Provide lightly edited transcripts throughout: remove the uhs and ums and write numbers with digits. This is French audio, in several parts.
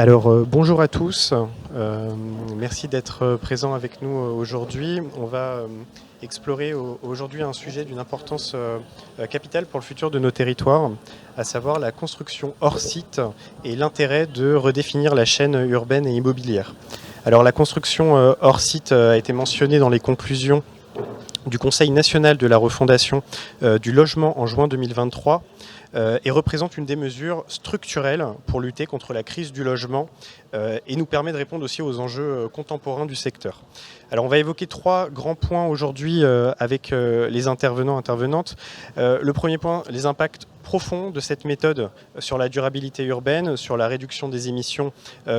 Alors, bonjour à tous. Merci d'être présents avec nous aujourd'hui. On va explorer aujourd'hui un sujet d'une importance capitale pour le futur de nos territoires, à savoir la construction hors site et l'intérêt de redéfinir la chaîne urbaine et immobilière. Alors, la construction hors site a été mentionnée dans les conclusions du Conseil national de la refondation du logement en juin 2023 et représente une des mesures structurelles pour lutter contre la crise du logement et nous permet de répondre aussi aux enjeux contemporains du secteur. Alors on va évoquer trois grands points aujourd'hui avec les intervenantes. Le premier point, les impacts profonds de cette méthode sur la durabilité urbaine, sur la réduction des émissions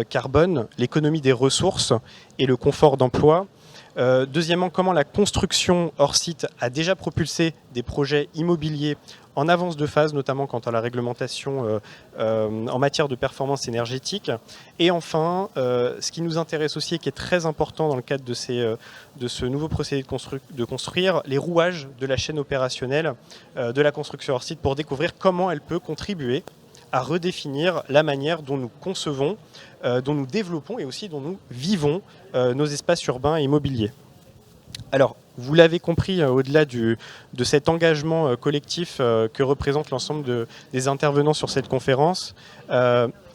carbone, l'économie des ressources et le confort d'emploi. Deuxièmement, comment la construction hors site a déjà propulsé des projets immobiliers en avance de phase, notamment quant à la réglementation en matière de performance énergétique. Et enfin, ce qui nous intéresse aussi et qui est très important dans le cadre de ce nouveau procédé de construire, les rouages de la chaîne opérationnelle de la construction hors site pour découvrir comment elle peut contribuer à redéfinir la manière dont nous concevons, dont nous développons et aussi dont nous vivons nos espaces urbains et immobiliers. Alors, vous l'avez compris, au-delà de cet engagement collectif que représente l'ensemble des intervenants sur cette conférence,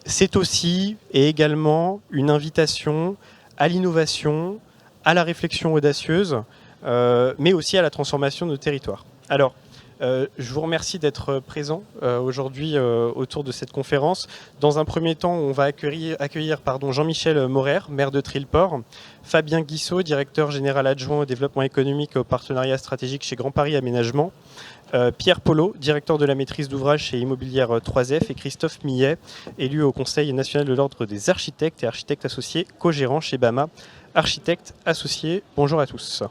c'est aussi et également une invitation à l'innovation, à la réflexion audacieuse, mais aussi à la transformation de nos territoires. Alors, je vous remercie d'être présent aujourd'hui autour de cette conférence. Dans un premier temps, on va accueillir Jean-Michel Maurer, maire de Trilleport, Fabien Guissot, directeur général adjoint au développement économique et au partenariat stratégique chez Grand Paris Aménagement, Pierre Polo, directeur de la maîtrise d'ouvrage chez Immobilière 3F, et Christophe Millet, élu au Conseil national de l'ordre des architectes et architectes associés, co-gérant chez BAMA, architecte associé. Bonjour à tous.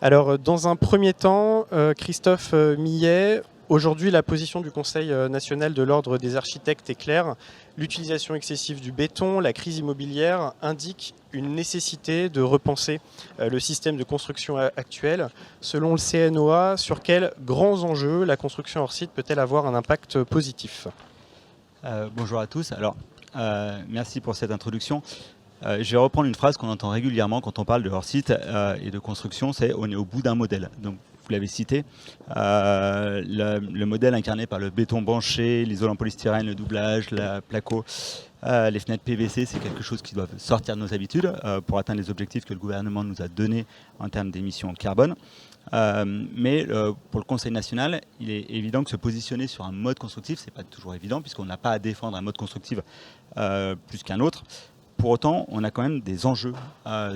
Alors, dans un premier temps, Christophe Millet, aujourd'hui, la position du Conseil national de l'ordre des architectes est claire. L'utilisation excessive du béton, la crise immobilière indiquent une nécessité de repenser le système de construction actuel. Selon le CNOA, sur quels grands enjeux la construction hors site peut-elle avoir un impact positif ? Bonjour à tous. Alors, merci pour cette introduction. Je vais reprendre une phrase qu'on entend régulièrement quand on parle de hors-site et de construction, c'est « on est au bout d'un modèle ». Donc, vous l'avez cité, le modèle incarné par le béton banché, l'isolant polystyrène, le doublage, la placo, les fenêtres PVC, c'est quelque chose qui doit sortir de nos habitudes pour atteindre les objectifs que le gouvernement nous a donnés en termes d'émissions carbone. Mais pour le Conseil national, il est évident que se positionner sur un mode constructif, c'est pas toujours évident puisqu'on n'a pas à défendre un mode constructif plus qu'un autre. Pour autant, on a quand même des enjeux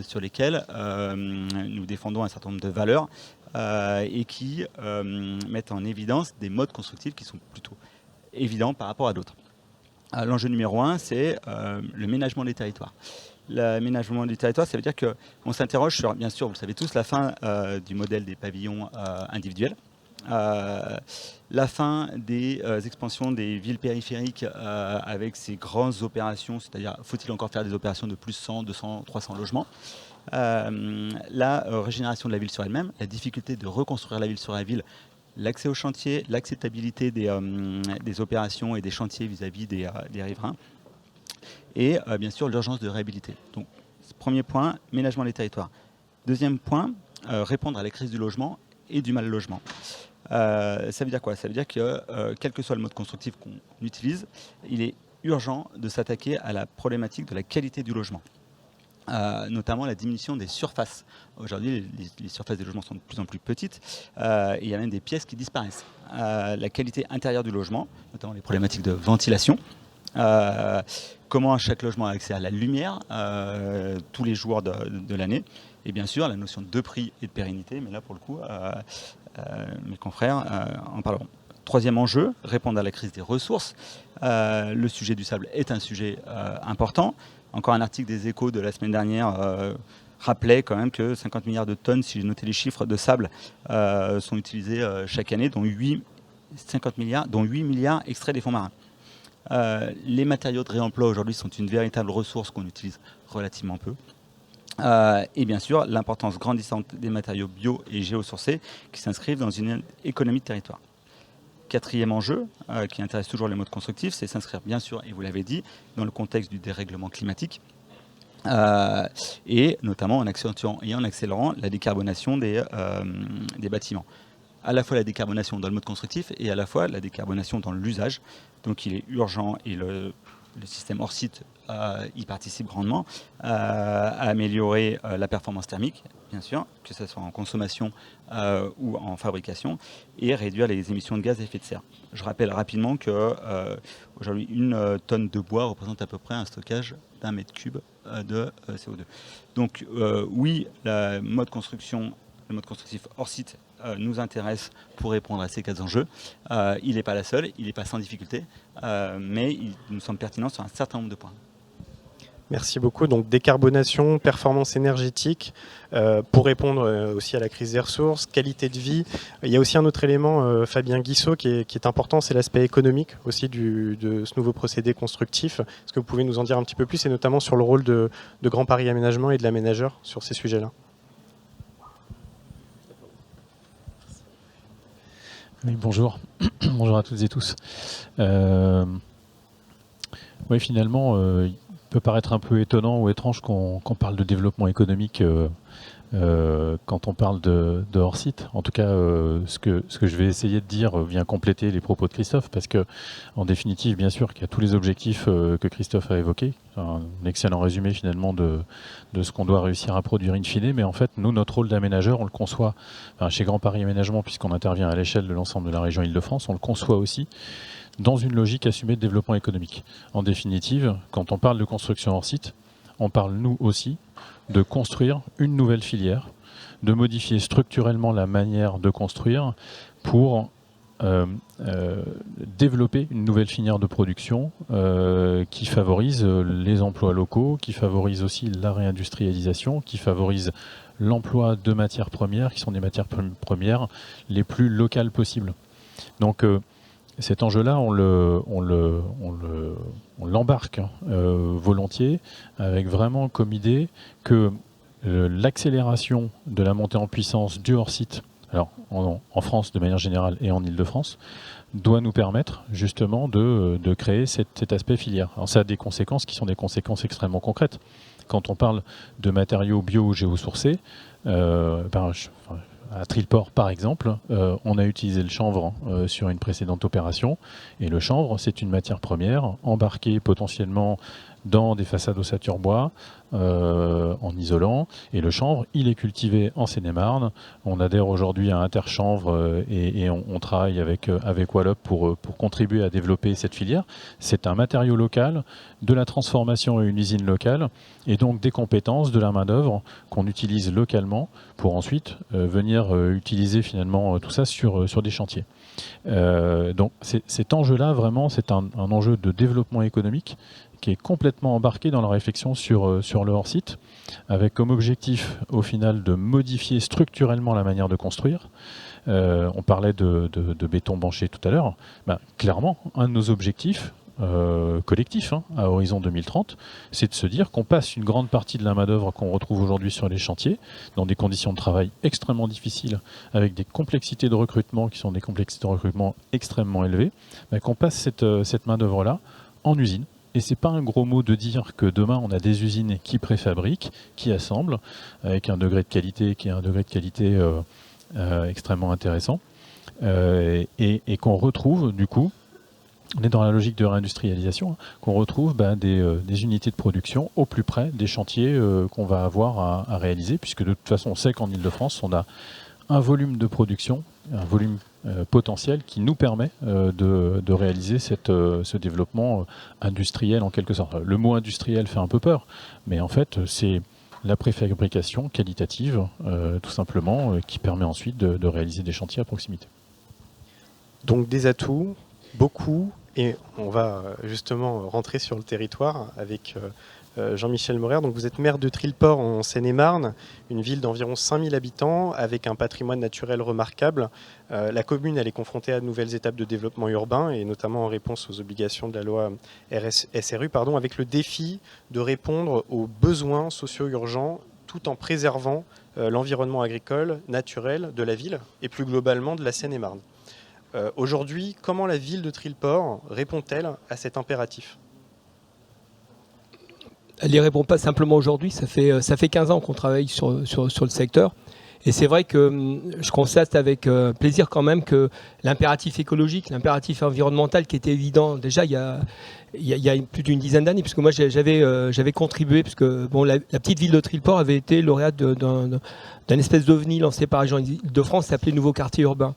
sur lesquels nous défendons un certain nombre de valeurs et qui mettent en évidence des modes constructifs qui sont plutôt évidents par rapport à d'autres. L'enjeu numéro 1, c'est le ménagement des territoires. L'aménagement du territoire, ça veut dire qu'on s'interroge sur, bien sûr, vous le savez tous, la fin du modèle des pavillons individuels. La fin des expansions des villes périphériques avec ces grandes opérations, c'est-à-dire faut-il encore faire des opérations de plus 100, 200, 300 logements. La régénération de la ville sur elle-même, la difficulté de reconstruire la ville sur la ville, l'accès aux chantiers, l'acceptabilité des opérations et des chantiers vis-à-vis des riverains, et bien sûr l'urgence de réhabiliter. Donc, premier point, ménagement des territoires. Deuxième point, répondre à la crise du logement et du mal logement. Ça veut dire quoi ? Ça veut dire que quel que soit le mode constructif qu'on utilise, il est urgent de s'attaquer à la problématique de la qualité du logement, notamment la diminution des surfaces. Aujourd'hui, les surfaces des logements sont de plus en plus petites et il y a même des pièces qui disparaissent. La qualité intérieure du logement, notamment les problématiques de ventilation, comment chaque logement a accès à la lumière tous les jours de l'année, et bien sûr la notion de prix et de pérennité, mais là pour le coup mes confrères en parleront. Troisième enjeu, répondre à la crise des ressources. Le sujet du sable est un sujet important. Encore un article des Échos de la semaine dernière rappelait quand même que 50 milliards de tonnes, si j'ai noté les chiffres, de sable sont utilisés chaque année, dont 8 milliards extraits des fonds marins. Les matériaux de réemploi aujourd'hui sont une véritable ressource qu'on utilise relativement peu. Et bien sûr, l'importance grandissante des matériaux bio et géosourcés qui s'inscrivent dans une économie de territoire. Quatrième enjeu, qui intéresse toujours les modes constructifs, c'est s'inscrire bien sûr, et vous l'avez dit, dans le contexte du dérèglement climatique, et notamment en accentuant et en accélérant la décarbonation des bâtiments. À la fois la décarbonation dans le mode constructif et à la fois la décarbonation dans l'usage. Donc il est urgent, et le système hors site y participe grandement, à améliorer la performance thermique, bien sûr, que ce soit en consommation ou en fabrication, et réduire les émissions de gaz à effet de serre. Je rappelle rapidement qu'aujourd'hui, une tonne de bois représente à peu près un stockage d'1 mètre cube de CO2. Donc oui, le mode constructif hors site nous intéresse pour répondre à ces 4 enjeux. Il n'est pas la seule, il n'est pas sans difficulté, mais il nous semble pertinent sur un certain nombre de points. Merci beaucoup. Donc décarbonation, performance énergétique, pour répondre aussi à la crise des ressources, qualité de vie. Il y a aussi un autre élément, Fabien Guissot, qui est important, c'est l'aspect économique aussi de ce nouveau procédé constructif. Est-ce que vous pouvez nous en dire un petit peu plus, et notamment sur le rôle de Grand Paris Aménagement et de l'aménageur sur ces sujets-là? Oui, bonjour. Bonjour à toutes et tous. Oui, finalement, il peut paraître un peu étonnant ou étrange qu'on parle de développement économique quand on parle de hors-site. En tout cas, ce que je vais essayer de dire vient compléter les propos de Christophe, parce que, en définitive, bien sûr qu'il y a tous les objectifs que Christophe a évoqués, un excellent résumé finalement de ce qu'on doit réussir à produire in fine, mais en fait, nous, notre rôle d'aménageur, on le conçoit chez Grand Paris Aménagement, puisqu'on intervient à l'échelle de l'ensemble de la région Île-de-France, on le conçoit aussi dans une logique assumée de développement économique. En définitive, quand on parle de construction hors site, on parle, nous aussi, de construire une nouvelle filière, de modifier structurellement la manière de construire pour développer une nouvelle filière de production qui favorise les emplois locaux, qui favorise aussi la réindustrialisation, qui favorise l'emploi de matières premières, qui sont des matières premières les plus locales possibles. Donc cet enjeu-là, on l'embarque volontiers, avec vraiment comme idée que l'accélération de la montée en puissance du hors-site, alors en France de manière générale et en Île-de-France, doit nous permettre justement de créer cet aspect filière. Alors ça a des conséquences qui sont des conséquences extrêmement concrètes. Quand on parle de matériaux bio ou géosourcés, à Trilport, par exemple, on a utilisé le chanvre sur une précédente opération. Et le chanvre, c'est une matière première embarquée potentiellement dans des façades ossature bois, en isolant. Et le chanvre, il est cultivé en Seine-et-Marne. On adhère aujourd'hui à Interchanvre et on travaille avec Wallop pour contribuer à développer cette filière. C'est un matériau local, de la transformation à une usine locale, et donc des compétences, de la main-d'œuvre qu'on utilise localement pour ensuite venir utiliser finalement tout ça sur des chantiers. Donc cet enjeu-là, vraiment, c'est un enjeu de développement économique qui est complètement embarqué dans la réflexion sur le hors-site, avec comme objectif, au final, de modifier structurellement la manière de construire. On parlait de béton banché tout à l'heure. Clairement, un de nos objectifs collectifs à horizon 2030, c'est de se dire qu'on passe une grande partie de la main-d'œuvre qu'on retrouve aujourd'hui sur les chantiers, dans des conditions de travail extrêmement difficiles, avec des complexités de recrutement qui sont des complexités de recrutement extrêmement élevées, qu'on passe cette main-d'œuvre-là en usine. Et c'est pas un gros mot de dire que demain on a des usines qui préfabriquent, qui assemblent, avec un degré de qualité qui est un degré de qualité extrêmement intéressant, et qu'on retrouve du coup, on est dans la logique de réindustrialisation, qu'on retrouve des unités de production au plus près des chantiers qu'on va avoir à réaliser, puisque de toute façon on sait qu'en Île-de-France on a un volume de production, un volume potentiel qui nous permet de réaliser ce développement industriel en quelque sorte. Le mot industriel fait un peu peur, mais en fait c'est la préfabrication qualitative tout simplement qui permet ensuite de réaliser des chantiers à proximité. Donc des atouts, beaucoup, et on va justement rentrer sur le territoire avec Jean-Michel Maurer. Donc vous êtes maire de Trilport en Seine-et-Marne, une ville d'environ 5000 habitants avec un patrimoine naturel remarquable. La commune elle est confrontée à de nouvelles étapes de développement urbain, et notamment en réponse aux obligations de la loi SRU, avec le défi de répondre aux besoins sociaux urgents tout en préservant l'environnement agricole naturel de la ville et plus globalement de la Seine-et-Marne. Aujourd'hui, comment la ville de Trilleport répond-elle à cet impératif ? Elle n'y répond pas simplement aujourd'hui, ça fait 15 ans qu'on travaille sur le secteur. Et c'est vrai que je constate avec plaisir quand même que l'impératif écologique, l'impératif environnemental qui était évident déjà il y a plus d'une dizaine d'années, puisque moi j'avais contribué, puisque bon, la petite ville de Trilleport avait été lauréate d'un espèce d'ovni lancé par la région Île-de-France, qui s'appelait Nouveau Quartier Urbain.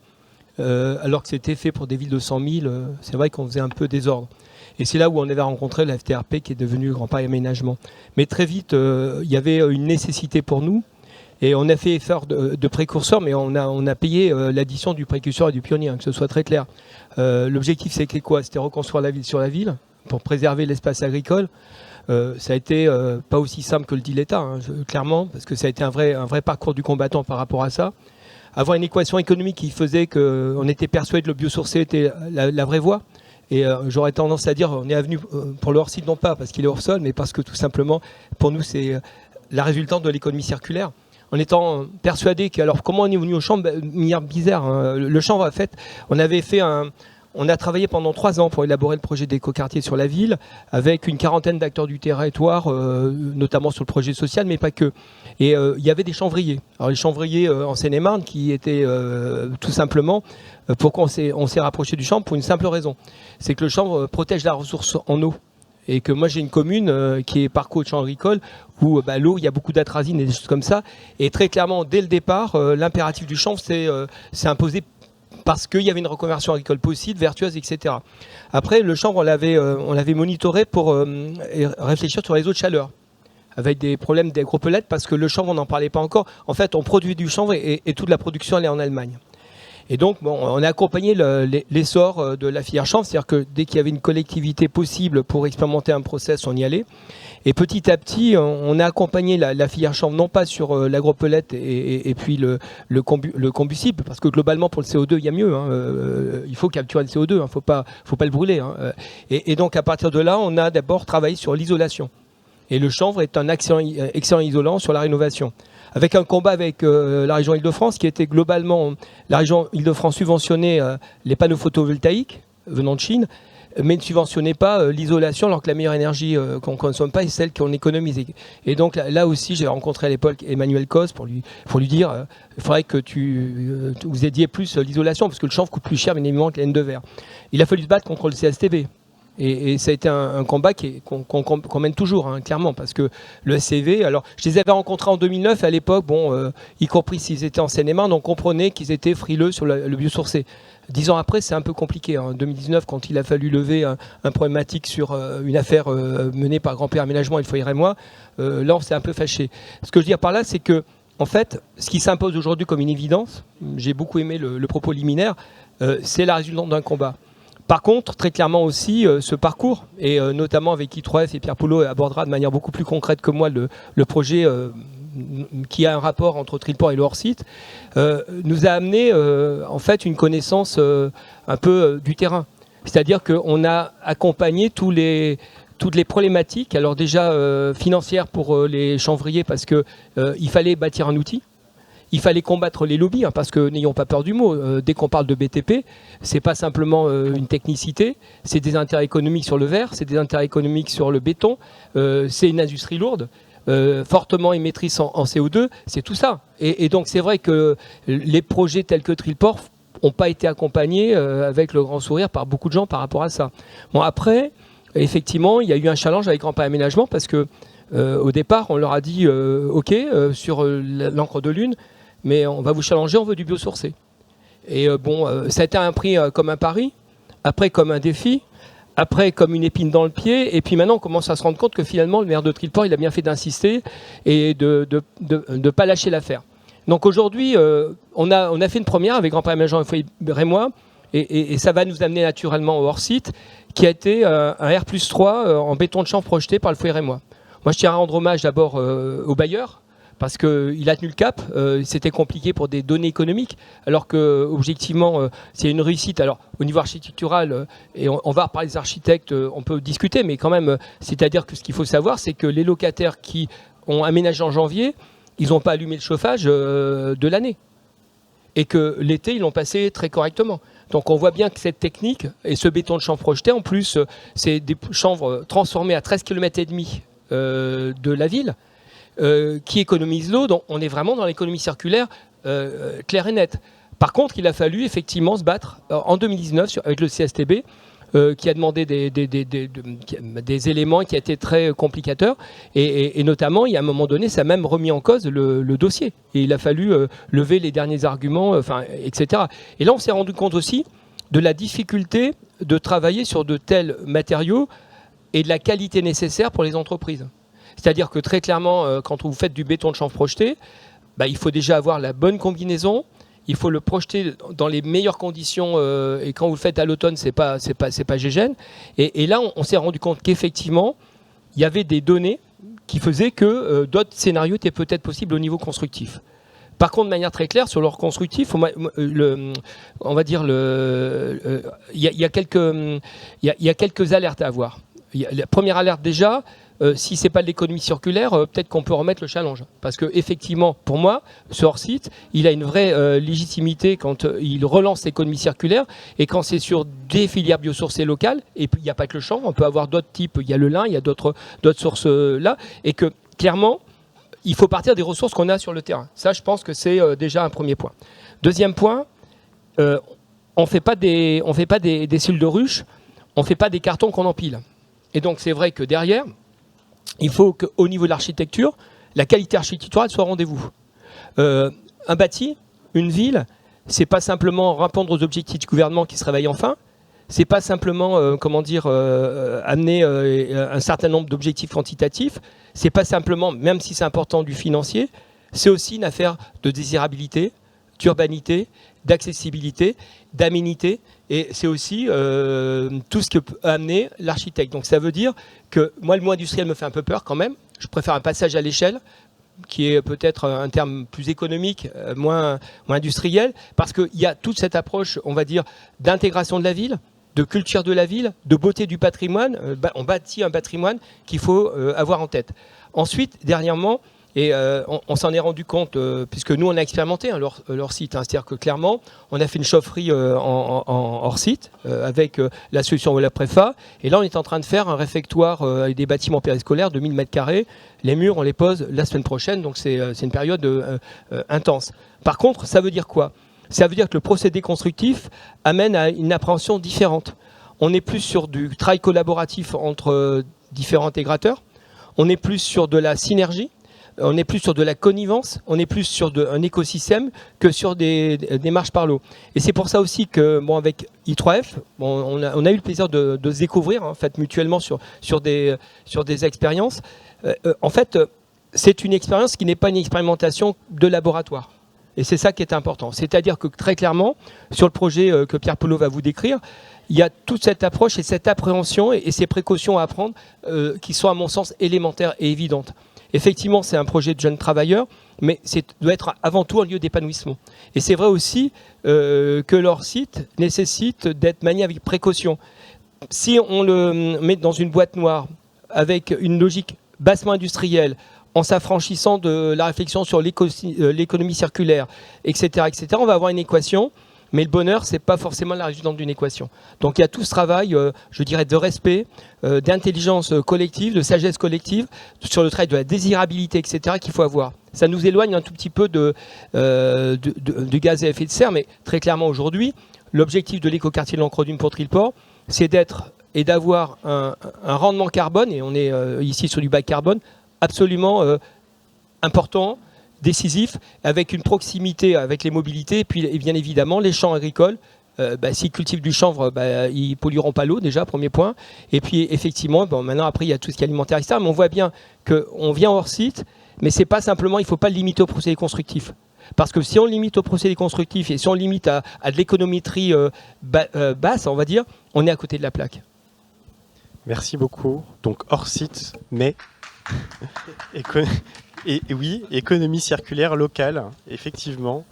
Alors que c'était fait pour des villes de 100 000, c'est vrai qu'on faisait un peu désordre. Et c'est là où on avait rencontré la FTRP qui est devenue le Grand Paris Aménagement. Mais très vite, il y avait une nécessité pour nous. Et on a fait effort de précurseur, mais on a payé l'addition du précurseur et du pionnier, hein, que ce soit très clair. L'objectif, c'était quoi ? C'était reconstruire la ville sur la ville, pour préserver l'espace agricole. Ça a été pas aussi simple que le dit l'État, hein, clairement, parce que ça a été un vrai parcours du combattant par rapport à ça. Avoir une équation économique qui faisait qu'on était persuadé que le biosourcé était la vraie voie. Et j'aurais tendance à dire, on est venu pour le hors-site, non pas parce qu'il est hors sol, mais parce que tout simplement, pour nous, c'est la résultante de l'économie circulaire. En étant persuadé que, alors comment on est venu au chanvre, manière bizarre, hein, le chanvre, en fait, on a travaillé pendant 3 ans pour élaborer le projet d'écoquartier sur la ville, avec une quarantaine d'acteurs du territoire, notamment sur le projet social, mais pas que. Et il y avait des chanvriers. Alors les chanvriers en Seine-et-Marne, qui étaient tout simplement, pourquoi on s'est rapproché du chanvre ? Pour une simple raison, c'est que le chanvre protège la ressource en eau. Et que moi j'ai une commune qui est parcours de champ agricole où l'eau, il y a beaucoup d'atrazine et des choses comme ça. Et très clairement, dès le départ, l'impératif du chanvre s'est imposé parce qu'il y avait une reconversion agricole possible, vertueuse, etc. Après, le chanvre, on l'avait monitoré pour réfléchir sur les eaux de chaleur, avec des problèmes d'agropellettes, parce que le chanvre, on n'en parlait pas encore. En fait, on produit du chanvre et toute la production, elle est en Allemagne. Et donc, bon, on a accompagné l'essor de la filière chanvre, c'est-à-dire que dès qu'il y avait une collectivité possible pour expérimenter un process, on y allait. Et petit à petit, on a accompagné la filière chanvre, non pas sur l'agropellette et puis le combustible, parce que globalement, pour le CO2, il y a mieux. Hein, il faut capturer le CO2, il ne faut pas le brûler. Hein. Et donc, à partir de là, on a d'abord travaillé sur l'isolation. Et le chanvre est un excellent isolant sur la rénovation. Avec un combat avec la région Île-de-France, qui était globalement, la région Île-de-France subventionnait les panneaux photovoltaïques venant de Chine, mais ne subventionnait pas l'isolation, alors que la meilleure énergie qu'on ne consomme pas est celle qu'on économise. Et donc là aussi, j'ai rencontré à l'époque Emmanuel Cos pour lui dire il faudrait que vous aidiez plus l'isolation, parce que le chanvre coûte plus cher, bien évidemment, que la laine de verre. Il a fallu se battre contre le CSTB. Et ça a été un combat qu'on mène toujours, hein, clairement, parce que le SCV, alors je les avais rencontrés en 2009, à l'époque, bon, y compris s'ils étaient en Seine-et-Marne, on comprenait qu'ils étaient frileux sur le biosourcé. 10 ans après, c'est un peu compliqué. En 2019, quand il a fallu lever un problématique sur une affaire menée par Grand Paris Aménagement et le foyer Rémois, là, on s'est un peu fâché. Ce que je veux dire par là, c'est que, en fait, ce qui s'impose aujourd'hui comme une évidence, j'ai beaucoup aimé le propos liminaire, c'est la résultante d'un combat. Par contre, très clairement aussi, ce parcours, et notamment avec I3F et Pierre Poulot abordera de manière beaucoup plus concrète que moi le projet qui a un rapport entre Trilleport et le hors-site, nous a amené en fait une connaissance un peu du terrain. C'est-à-dire qu'on a accompagné toutes les problématiques, alors déjà financières pour les chanvriers, parce qu'il fallait bâtir un outil. Il fallait combattre les lobbies, hein, parce que n'ayons pas peur du mot. Dès qu'on parle de BTP, c'est pas simplement une technicité, c'est des intérêts économiques sur le verre, c'est des intérêts économiques sur le béton, c'est une industrie lourde, fortement émettrice en CO2, c'est tout ça. Et donc c'est vrai que les projets tels que Trilleport n'ont pas été accompagnés avec le grand sourire par beaucoup de gens par rapport à ça. Bon, après, effectivement, il y a eu un challenge avec Grand Paris Aménagement, parce que au départ, on leur a dit OK sur l'encre de lune, mais on va vous challenger, on veut du biosourcé. Et ça a été un prix comme un pari, après comme un défi, après comme une épine dans le pied, et puis maintenant on commence à se rendre compte que finalement le maire de Trilleport, il a bien fait d'insister et de ne pas lâcher l'affaire. Donc aujourd'hui, on a fait une première avec Grand Paris Aménagement et Foyer Rémois, et ça va nous amener naturellement au hors-site, qui a été un R+3 en béton de chanvre projeté par le Foyer Rémois. Moi je tiens à rendre hommage d'abord au bailleur, parce qu'il a tenu le cap. C'était compliqué pour des données économiques, alors que objectivement, s'il y a une réussite, alors au niveau architectural, et on va reparler des architectes, on peut discuter, mais quand même, c'est-à-dire que ce qu'il faut savoir, c'est que les locataires qui ont aménagé en janvier, ils n'ont pas allumé le chauffage de l'année. Et que l'été, ils l'ont passé très correctement. Donc on voit bien que cette technique et ce béton de chanvre projeté, en plus, c'est des chanvres transformés à 13,5 km de la ville, qui économisent l'eau. Donc on est vraiment dans l'économie circulaire claire et nette. Par contre, il a fallu effectivement se battre en 2019 avec le CSTB, qui a demandé des éléments qui a été très complicateur. Et notamment, il y a un moment donné, ça a même remis en cause le dossier. Et il a fallu lever les derniers arguments, etc. Et là, on s'est rendu compte aussi de la difficulté de travailler sur de tels matériaux et de la qualité nécessaire pour les entreprises. C'est-à-dire que très clairement, quand vous faites du béton de chanvre projeté, il faut déjà avoir la bonne combinaison. Il faut le projeter dans les meilleures conditions et quand vous le faites à l'automne, c'est pas gégène. Et là, on s'est rendu compte qu'effectivement, il y avait des données qui faisaient que d'autres scénarios étaient peut-être possibles au niveau constructif. Par contre, de manière très claire, sur le reconstructif, on va dire il y a quelques alertes à avoir. La première alerte déjà, si c'est pas de l'économie circulaire, peut-être qu'on peut remettre le challenge. Parce que effectivement, pour moi, ce hors-site, il a une vraie légitimité quand il relance l'économie circulaire et quand c'est sur des filières biosourcées locales. Et puis il n'y a pas que le chanvre, on peut avoir d'autres types. Il y a le lin, il y a d'autres sources là, et que clairement, il faut partir des ressources qu'on a sur le terrain. Ça, je pense que c'est déjà un premier point. Deuxième point, on fait pas des cellules de ruche, on fait pas des cartons qu'on empile. Et donc c'est vrai que derrière, il faut qu'au niveau de l'architecture, la qualité architecturale soit au rendez-vous. Un bâti, une ville, c'est pas simplement répondre aux objectifs du gouvernement qui se réveillent enfin, c'est pas simplement amener un certain nombre d'objectifs quantitatifs, c'est pas simplement, même si c'est important, du financier, c'est aussi une affaire de désirabilité, d'urbanité, d'accessibilité, d'aménité, et c'est aussi tout ce que peut amener l'architecte. Donc ça veut dire que moi, le mot industriel me fait un peu peur quand même. Je préfère un passage à l'échelle, qui est peut-être un terme plus économique, moins industriel, parce qu'il y a toute cette approche, on va dire, d'intégration de la ville, de culture de la ville, de beauté du patrimoine. On bâtit un patrimoine qu'il faut avoir en tête. Ensuite, dernièrement, et on s'en est rendu compte, puisque nous, on a expérimenté leur site. C'est-à-dire que clairement, on a fait une chaufferie en hors site avec la solution de la Préfa. Et là, on est en train de faire un réfectoire avec des bâtiments périscolaires de 1000 m². Les murs, on les pose la semaine prochaine. Donc, c'est une période intense. Par contre, ça veut dire quoi ? Ça veut dire que le procédé constructif amène à une appréhension différente. On est plus sur du travail collaboratif entre différents intégrateurs. On est plus sur de la synergie. On est plus sur de la connivence, on est plus sur un écosystème que sur des marches par l'eau. Et c'est pour ça aussi que, avec I3F, on a eu le plaisir de se découvrir en fait, mutuellement sur des expériences. En fait, c'est une expérience qui n'est pas une expérimentation de laboratoire. Et c'est ça qui est important. C'est-à-dire que très clairement, sur le projet que Pierre Pelot va vous décrire, il y a toute cette approche et cette appréhension et ces précautions à prendre qui sont à mon sens élémentaires et évidentes. Effectivement, c'est un projet de jeunes travailleurs, mais ça doit être avant tout un lieu d'épanouissement. Et c'est vrai aussi que leur site nécessite d'être manié avec précaution. Si on le met dans une boîte noire, avec une logique bassement industrielle, en s'affranchissant de la réflexion sur l'économie circulaire, etc., on va avoir une équation. Mais le bonheur, ce n'est pas forcément la résultante d'une équation. Donc il y a tout ce travail, je dirais, de respect, d'intelligence collective, de sagesse collective, sur le travail de la désirabilité, etc., qu'il faut avoir. Ça nous éloigne un tout petit peu du gaz à effet de serre, mais très clairement aujourd'hui, l'objectif de l'écoquartier de l'Encre d'Une pour Trilport, c'est d'être et d'avoir un rendement carbone, et on est ici sur du bas carbone, absolument important, décisif, avec une proximité avec les mobilités, et puis et bien évidemment les champs agricoles. S'ils cultivent du chanvre, ils pollueront pas l'eau déjà, premier point. Et puis effectivement, maintenant après il y a tout ce qui est alimentaire, etc. Mais on voit bien qu'on vient hors site, mais c'est pas simplement, il ne faut pas le limiter au procédé constructif. Parce que si on limite au procédé constructif et si on limite à de l'économétrie basse, on va dire, on est à côté de la plaque. Merci beaucoup. Donc hors site, mais et oui, économie circulaire locale, effectivement.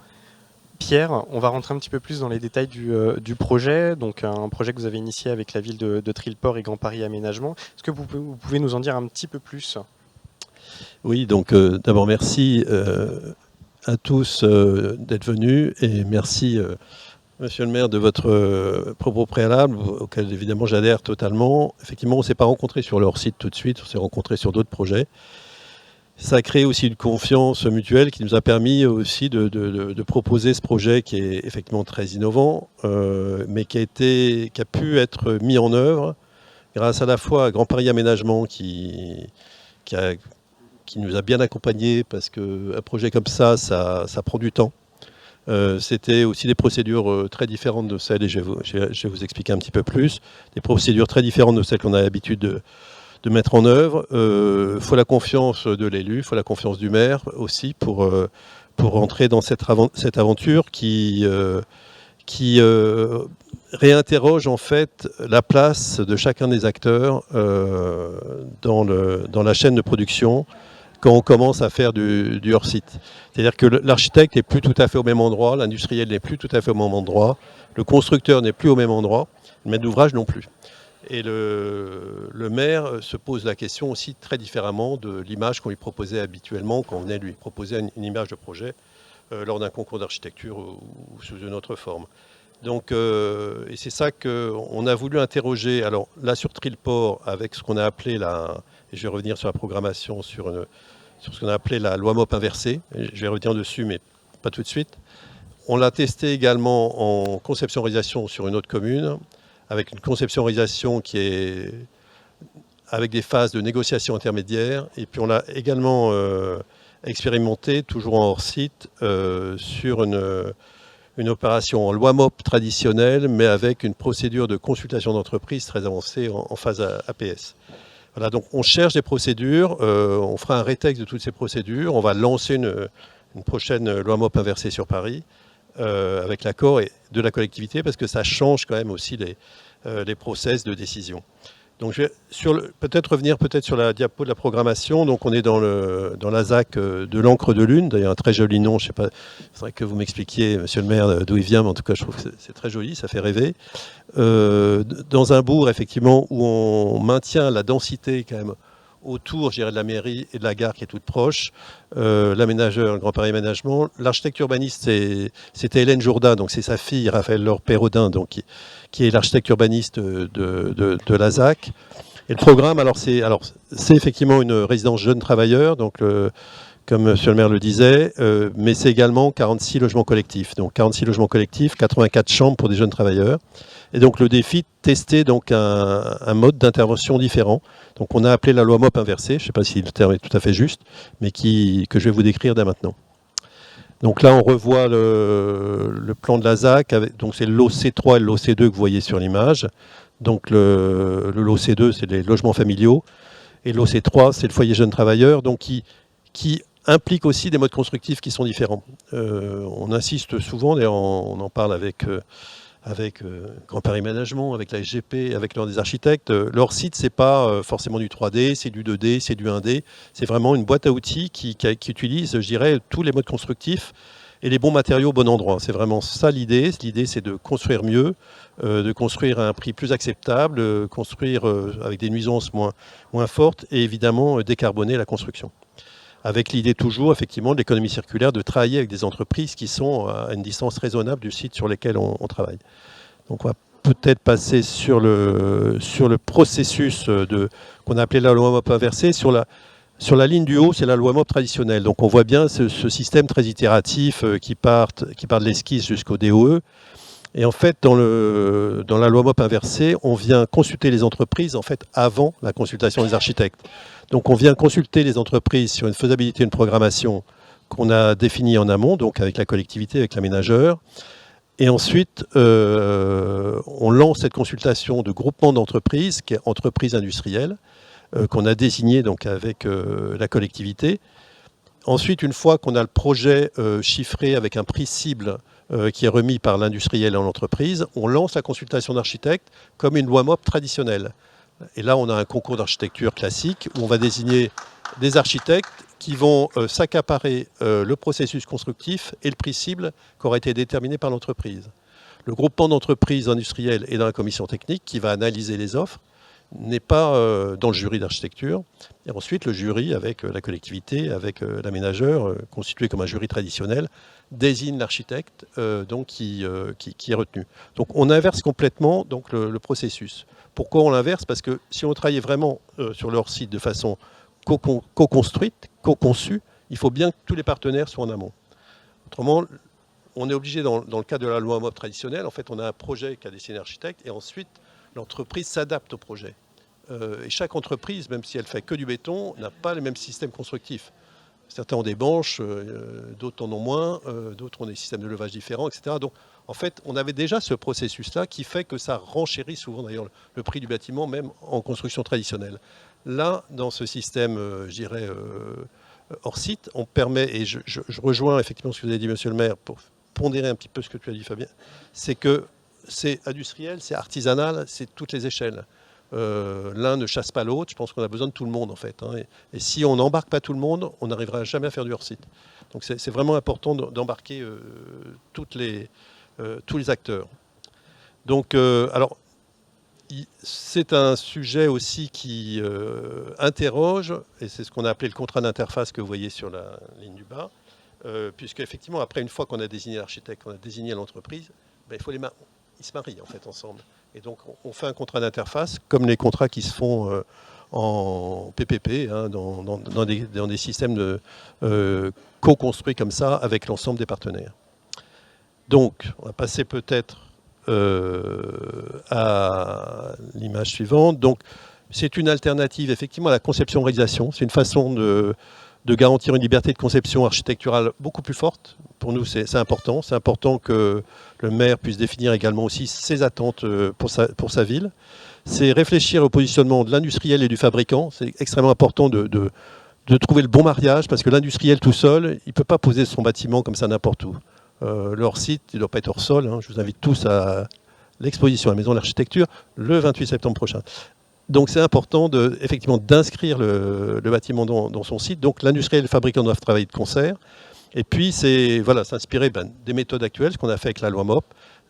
Pierre, on va rentrer un petit peu plus dans les détails du projet, donc un projet que vous avez initié avec la ville de Trilport et Grand Paris Aménagement. Est-ce que vous pouvez nous en dire un petit peu plus ? Oui, donc d'abord merci à tous d'être venus et merci Monsieur le maire, de votre propos préalable, auquel évidemment j'adhère totalement. Effectivement, on ne s'est pas rencontrés sur leur site tout de suite, on s'est rencontrés sur d'autres projets. Ça a créé aussi une confiance mutuelle qui nous a permis aussi de proposer ce projet qui est effectivement très innovant, mais qui a pu être mis en œuvre grâce à la fois à Grand Paris Aménagement qui nous a bien accompagnés, parce qu'un projet comme ça prend du temps. C'était aussi des procédures très différentes de celles, et je vais vous expliquer un petit peu plus, des procédures très différentes de celles qu'on a l'habitude de mettre en œuvre. Il faut la confiance de l'élu, il faut la confiance du maire aussi pour entrer dans cette aventure qui réinterroge en fait la place de chacun des acteurs dans la chaîne de production quand on commence à faire du hors-site. C'est-à-dire que l'architecte n'est plus tout à fait au même endroit, l'industriel n'est plus tout à fait au même endroit, le constructeur n'est plus au même endroit, le maître d'ouvrage non plus. Et le maire se pose la question aussi très différemment de l'image qu'on lui proposait habituellement quand on venait lui proposer une image de projet lors d'un concours d'architecture ou sous une autre forme. Donc, et c'est ça qu'on a voulu interroger. Alors là, sur Trilport, avec ce qu'on a appelé et je vais revenir sur la programmation, sur ce qu'on a appelé la loi MOP inversée. Je vais revenir dessus, mais pas tout de suite. On l'a testé également en conception-réalisation sur une autre commune, avec une conception-réalisation qui est avec des phases de négociation intermédiaire. Et puis on l'a également expérimenté, toujours en hors-site, sur une opération en loi MOP traditionnelle, mais avec une procédure de consultation d'entreprise très avancée en phase APS. Voilà, donc on cherche des procédures, on fera un rétexte de toutes ces procédures, on va lancer une prochaine loi MOP inversée sur Paris, avec l'accord de la collectivité, parce que ça change quand même aussi les process de décision. Donc je vais peut-être revenir sur la diapo de la programmation. Donc on est dans la ZAC de l'Ancre de Lune, d'ailleurs un très joli nom, je sais pas, il faudrait que vous m'expliquiez, monsieur le maire, d'où il vient, mais en tout cas je trouve que c'est très joli, ça fait rêver. Dans un bourg effectivement où on maintient la densité quand même autour, je dirais, de la mairie et de la gare qui est toute proche, l'aménageur, le Grand Paris Aménagement. L'architecte urbaniste, c'était Hélène Jourdain, donc c'est sa fille, Raphaël Laure Perrodin, donc, qui est l'architecte urbaniste de la ZAC. Et le programme, c'est effectivement une résidence jeunes travailleurs, donc comme monsieur le maire le disait, mais c'est également 46 logements collectifs. Donc 46 logements collectifs, 84 chambres pour des jeunes travailleurs. Et donc le défi, tester donc un mode d'intervention différent. Donc on a appelé la loi MOP inversée, je ne sais pas si le terme est tout à fait juste, mais que je vais vous décrire dès maintenant. Donc là on revoit le plan de la ZAC, donc c'est le lot C3 et le lot C2 que vous voyez sur l'image. Donc le lot C2 c'est les logements familiaux, et le lot C3 c'est le foyer jeunes travailleurs, donc qui implique aussi des modes constructifs qui sont différents. On insiste souvent, d'ailleurs on en parle avec Grand Paris Aménagement, avec la SGP, avec l'ordre des architectes. Leur site, c'est pas forcément du 3D, c'est du 2D, c'est du 1D. C'est vraiment une boîte à outils qui utilise, je dirais, tous les modes constructifs et les bons matériaux au bon endroit. C'est vraiment ça l'idée. L'idée, c'est de construire mieux, de construire à un prix plus acceptable, construire avec des nuisances moins fortes et évidemment décarboner la construction. Avec l'idée toujours, effectivement, de l'économie circulaire, de travailler avec des entreprises qui sont à une distance raisonnable du site sur lequel on travaille. Donc on va peut-être passer sur le processus qu'on a appelé la loi MOP inversée. Sur la ligne du haut, c'est la loi MOP traditionnelle. Donc on voit bien ce système très itératif qui part de l'esquisse jusqu'au DOE. Et en fait, dans la loi MOP inversée, on vient consulter les entreprises en fait avant la consultation des architectes. Donc on vient consulter les entreprises sur une faisabilité, une programmation qu'on a définie en amont, donc avec la collectivité, avec l'aménageur. Et ensuite, on lance cette consultation de groupement d'entreprises, qui est entreprise industrielle, qu'on a désigné donc avec la collectivité. Ensuite, une fois qu'on a le projet chiffré avec un prix cible qui est remis par l'industriel à l'entreprise, on lance la consultation d'architecte comme une loi MOP traditionnelle. Et là, on a un concours d'architecture classique où on va désigner des architectes qui vont s'accaparer le processus constructif et le prix cible qui aura été déterminé par l'entreprise. Le groupement d'entreprises industrielles est dans la commission technique qui va analyser les offres, n'est pas dans le jury d'architecture. Et ensuite, le jury, avec la collectivité, avec l'aménageur, constitué comme un jury traditionnel, désigne l'architecte qui est retenu. Donc on inverse complètement donc, le processus. Pourquoi on l'inverse? Parce que si on travaillait vraiment sur leur site de façon co-construite, co-conçue, il faut bien que tous les partenaires soient en amont. Autrement, on est obligé, dans le cadre de la loi MOP traditionnelle, en fait, on a un projet qu'a dessiné l'architecte et ensuite, l'entreprise s'adapte au projet. Et chaque entreprise, même si elle fait que du béton, n'a pas les mêmes systèmes constructifs. Certains ont des banches, d'autres en ont moins, d'autres ont des systèmes de levage différents, etc. Donc, en fait, on avait déjà ce processus-là qui fait que ça renchérit souvent, d'ailleurs, le prix du bâtiment, même en construction traditionnelle. Là, dans ce système, je dirais, hors site, on permet, et je rejoins effectivement ce que vous avez dit, monsieur le maire, pour pondérer un petit peu ce que tu as dit, Fabien, c'est que c'est industriel, c'est artisanal, c'est toutes les échelles. L'un ne chasse pas l'autre, je pense qu'on a besoin de tout le monde en fait. Hein, et si on n'embarque pas tout le monde, on n'arrivera jamais à faire du hors-site. Donc c'est vraiment important d'embarquer tous les acteurs. Donc, alors, c'est un sujet aussi qui interroge, et c'est ce qu'on a appelé le contrat d'interface que vous voyez sur la ligne du bas, puisque effectivement, après, une fois qu'on a désigné l'architecte, qu'on a désigné l'entreprise, ben, ils se marient en fait ensemble. Et donc, on fait un contrat d'interface, comme les contrats qui se font en PPP, hein, dans des systèmes co-construits comme ça, avec l'ensemble des partenaires. Donc, on va passer peut-être à l'image suivante. Donc, c'est une alternative, effectivement, à la conception-réalisation. C'est une façon de garantir une liberté de conception architecturale beaucoup plus forte. Pour nous, c'est important. C'est important que le maire puisse définir également aussi ses attentes pour sa ville. C'est réfléchir au positionnement de l'industriel et du fabricant. C'est extrêmement important de trouver le bon mariage, parce que l'industriel tout seul, il ne peut pas poser son bâtiment comme ça n'importe où. Le hors-site, il ne doit pas être hors sol. Hein. Je vous invite tous à l'exposition à la Maison de l'Architecture le 28 septembre prochain. Donc c'est important effectivement d'inscrire le bâtiment dans son site. Donc l'industriel et le fabricant doivent travailler de concert. Et puis c'est s'inspirer des méthodes actuelles, ce qu'on a fait avec la loi MOP,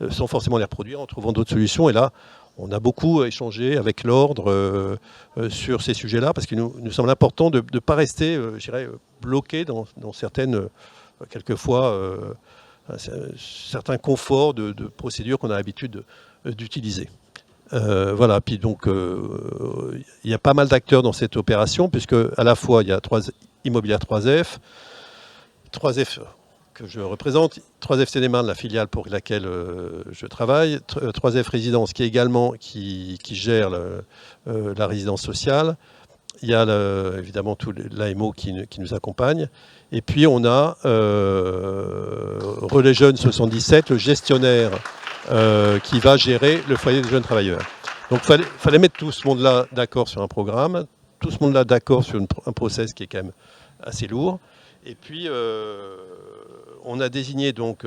sans forcément les reproduire, en trouvant d'autres solutions. Et là, on a beaucoup échangé avec l'ordre sur ces sujets-là, parce qu'il nous semble important de ne pas rester, je dirais, bloqué dans certaines, quelquefois, certains conforts de procédures qu'on a l'habitude d'utiliser. Voilà, puis donc il y a pas mal d'acteurs dans cette opération, puisque à la fois il y a Immobilière 3F que je représente, 3F Seine-et-Marne, la filiale pour laquelle je travaille, 3F Résidence qui gère la résidence sociale. Il y a évidemment tout l'AMO qui nous accompagne. Et puis on a Relais Jeunes 77, le gestionnaire qui va gérer le foyer des jeunes travailleurs. Donc il fallait mettre tout ce monde-là d'accord sur un programme, tout ce monde-là d'accord sur un process qui est quand même assez lourd. Et puis on a désigné donc,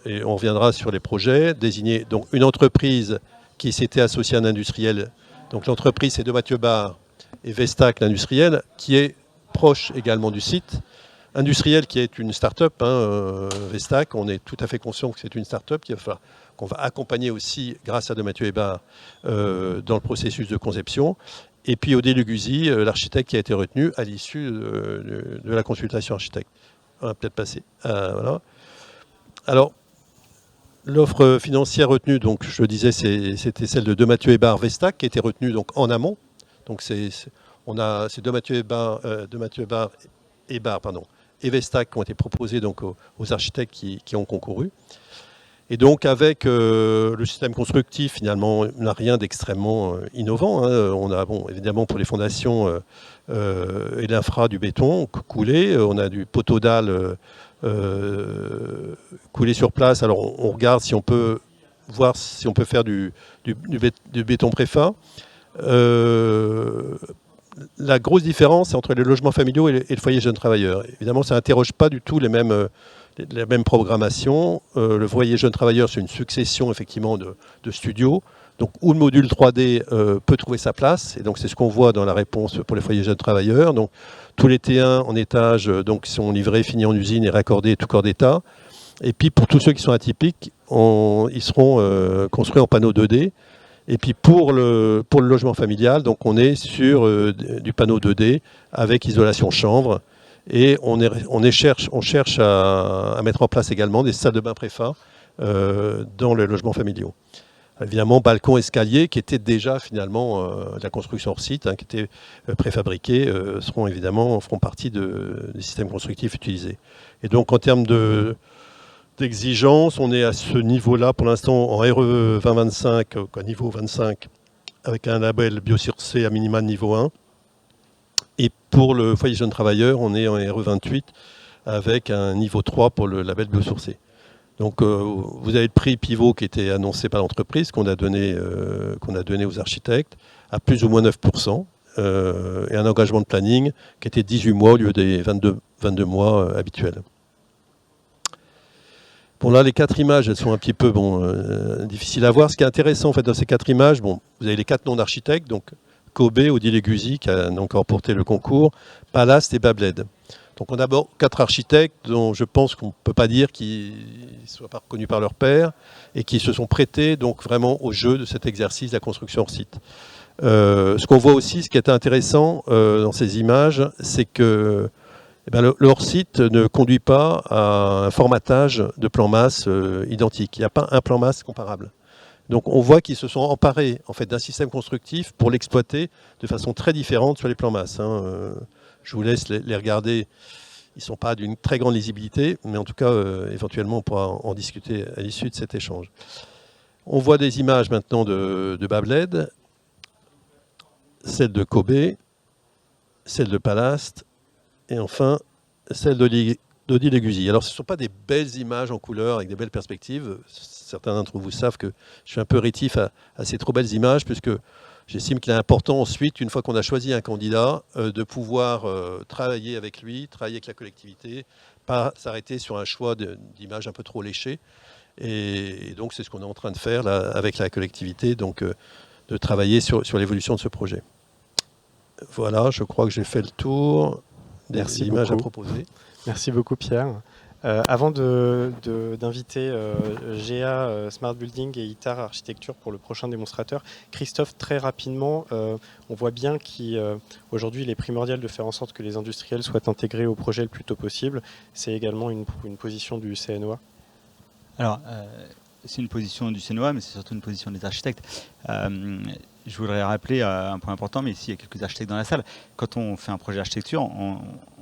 et on reviendra sur les projets, désigné donc une entreprise qui s'était associée à un industriel. Donc l'entreprise c'est de Mathieu Barre et Vestac, l'industriel, qui est proche également du site. Industriel qui est une start-up, Vestac, on est tout à fait conscient que c'est une start-up qu'on va accompagner aussi, grâce à de Mathieu Hébert, dans le processus de conception. Et puis Odile Guzy, l'architecte qui a été retenu à l'issue de la consultation architecte. On va peut-être passer. Voilà. Alors, l'offre financière retenue, donc je le disais, c'était celle de Mathieu Hébert Vestac, qui a été retenue donc en amont. Donc c'est de Mathieu Hébert et Vestac qui ont été proposés donc aux architectes qui ont concouru. Et donc avec le système constructif, finalement, on n'a rien d'extrêmement innovant. Hein. On a évidemment pour les fondations et l'infra du béton coulé, on a du poteau dalle coulé sur place. Alors on regarde si on peut voir si on peut faire du béton préfat. La grosse différence, c'est entre les logements familiaux et le foyer jeunes travailleurs. Évidemment, ça n'interroge pas du tout les mêmes programmations. Le foyer jeunes travailleurs, c'est une succession effectivement de studios, donc où le module 3D peut trouver sa place. Et donc c'est ce qu'on voit dans la réponse pour les foyers jeunes travailleurs. Donc tous les T1 en étage donc sont livrés, finis en usine et raccordés tout corps d'état. Et puis pour tous ceux qui sont atypiques, ils seront construits en panneaux 2D. Et puis pour le logement familial, donc on est sur du panneau 2D avec isolation chambre. Et on cherche à mettre en place également des salles de bain préfa dans les logements familiaux. Évidemment, balcon, escalier, qui étaient déjà finalement de la construction hors site, qui étaient préfabriqués, feront partie des systèmes constructifs utilisés. Et donc en termes d'exigence, on est à ce niveau-là pour l'instant en RE 2025, au niveau 25, avec un label biosourcé à minima de niveau 1. Et pour le foyer jeune travailleur, on est en RE 28 avec un niveau 3 pour le label biosourcé. Donc vous avez le prix pivot qui était annoncé par l'entreprise, qu'on a donné aux architectes, à plus ou moins 9%, et un engagement de planning qui était 18 mois au lieu des 22 mois habituels. Bon, là, les 4 images, elles sont un petit peu difficiles à voir. Ce qui est intéressant en fait, dans ces 4 images, vous avez les 4 noms d'architectes, donc Kobe, Odile et Guzy, qui a encore porté le concours, Palast et Babled. Donc on a d'abord 4 architectes dont je pense qu'on ne peut pas dire qu'ils ne soient pas reconnus par leur père et qui se sont prêtés donc vraiment au jeu de cet exercice de la construction hors site. Ce qu'on voit aussi, ce qui est intéressant dans ces images, c'est que le hors site ne conduit pas à un formatage de plan masse identique. Il n'y a pas un plan masse comparable. Donc on voit qu'ils se sont emparés en fait, d'un système constructif pour l'exploiter de façon très différente sur les plans masse. Je vous laisse les regarder. Ils ne sont pas d'une très grande lisibilité, mais en tout cas, éventuellement, on pourra en discuter à l'issue de cet échange. On voit des images maintenant de Babled, celle de Kobe, celle de Palast, et enfin, celle d'Odile et Guzy. Alors, ce ne sont pas des belles images en couleur avec des belles perspectives. Certains d'entre vous savent que je suis un peu rétif à ces trop belles images, puisque j'estime qu'il est important ensuite, une fois qu'on a choisi un candidat, de pouvoir travailler avec lui, travailler avec la collectivité, pas s'arrêter sur un choix d'images un peu trop léchées. Et donc c'est ce qu'on est en train de faire là, avec la collectivité, donc de travailler sur l'évolution de ce projet. Voilà, je crois que j'ai fait le tour des images à proposer. Merci beaucoup Pierre. Avant d'inviter GA Smart Building et ITAR Architecture pour le prochain démonstrateur, Christophe, très rapidement, on voit bien qu'aujourd'hui il est primordial de faire en sorte que les industriels soient intégrés au projet le plus tôt possible. C'est également une position du CNOA. Alors, c'est une position du CNOA, mais c'est surtout une position des architectes. Je voudrais rappeler un point important, mais ici il y a quelques architectes dans la salle. Quand on fait un projet d'architecture,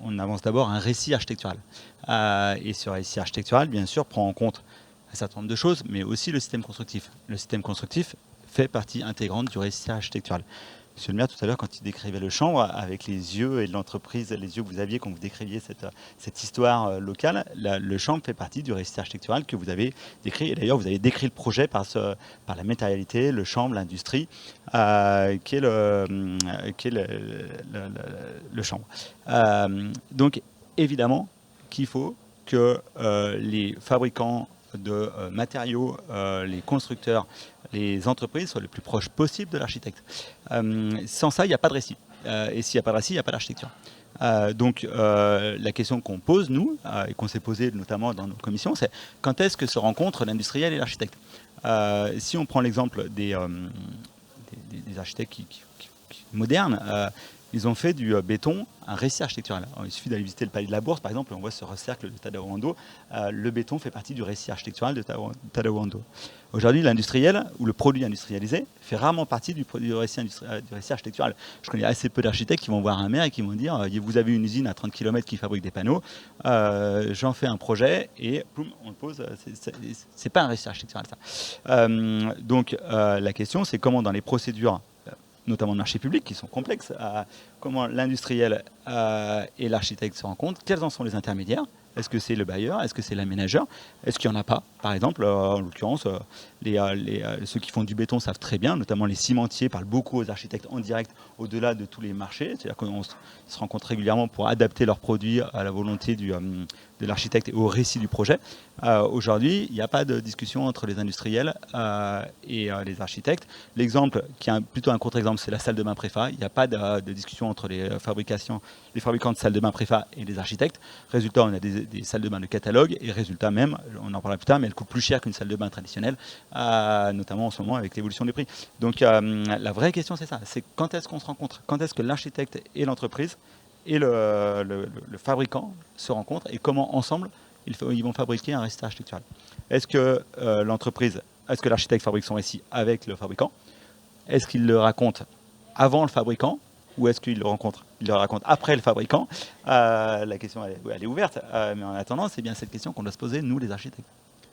on avance d'abord un récit architectural. Et ce récit architectural, bien sûr, prend en compte un certain nombre de choses, mais aussi le système constructif. Le système constructif fait partie intégrante du récit architectural. Monsieur le maire, tout à l'heure, quand il décrivait le chanvre, avec les yeux et l'entreprise, les yeux que vous aviez quand vous décriviez cette histoire locale, le chanvre fait partie du récit architectural que vous avez décrit. Et d'ailleurs, vous avez décrit le projet par la matérialité, le chanvre, l'industrie, qui est le chanvre. Donc, évidemment qu'il faut que les fabricants de matériaux, les constructeurs, les entreprises soient le plus proches possible de l'architecte. Sans ça, il n'y a pas de récit. Et s'il n'y a pas de récit, il n'y a pas d'architecture. Donc la question qu'on pose, nous, et qu'on s'est posée notamment dans nos commissions, c'est quand est-ce que se rencontrent l'industriel et l'architecte. Si on prend l'exemple des architectes qui modernes, ils ont fait du béton un récit architectural. Alors, il suffit d'aller visiter le palais de la Bourse, par exemple, on voit ce cercle de Tadao Ando. Le béton fait partie du récit architectural de Tadao Ando. Aujourd'hui, l'industriel, ou le produit industrialisé, fait rarement partie du récit architectural. Je connais assez peu d'architectes qui vont voir un maire et qui vont dire « Vous avez une usine à 30 km qui fabrique des panneaux, j'en fais un projet, et boum, on le pose. » C'est pas un récit architectural, ça. Donc, la question, c'est comment dans les procédures notamment de marchés publics, qui sont complexes, comment l'industriel et l'architecte se rencontrent, quels en sont les intermédiaires, est-ce que c'est le bailleur, est-ce que c'est l'aménageur, est-ce qu'il n'y en a pas, par exemple, en l'occurrence, ceux qui font du béton savent très bien, notamment les cimentiers parlent beaucoup aux architectes en direct, au-delà de tous les marchés, c'est-à-dire qu'on se rencontre régulièrement pour adapter leurs produits à la volonté de l'architecte et au récit du projet. Aujourd'hui, il n'y a pas de discussion entre les industriels et les architectes. L'exemple, qui est plutôt un contre-exemple, c'est la salle de bain Préfa. Il n'y a pas de discussion entre les fabricants de salles de bain Préfa et les architectes. Résultat, on a des salles de bain de catalogue, et résultat même, on en parlera plus tard, mais elles coûtent plus cher qu'une salle de bain traditionnelle, notamment en ce moment avec l'évolution des prix. Donc la vraie question, c'est ça, c'est quand est-ce qu'on se rencontre? Quand est-ce que l'architecte et l'entreprise et le fabricant se rencontrent, et comment ensemble ils vont fabriquer un récit architectural? Est-ce que l'architecte fabrique son récit avec le fabricant? Est-ce qu'il le raconte avant le fabricant, ou est-ce qu'il le raconte après le fabricant? La question elle est ouverte, mais en attendant, c'est bien cette question qu'on doit se poser, nous les architectes.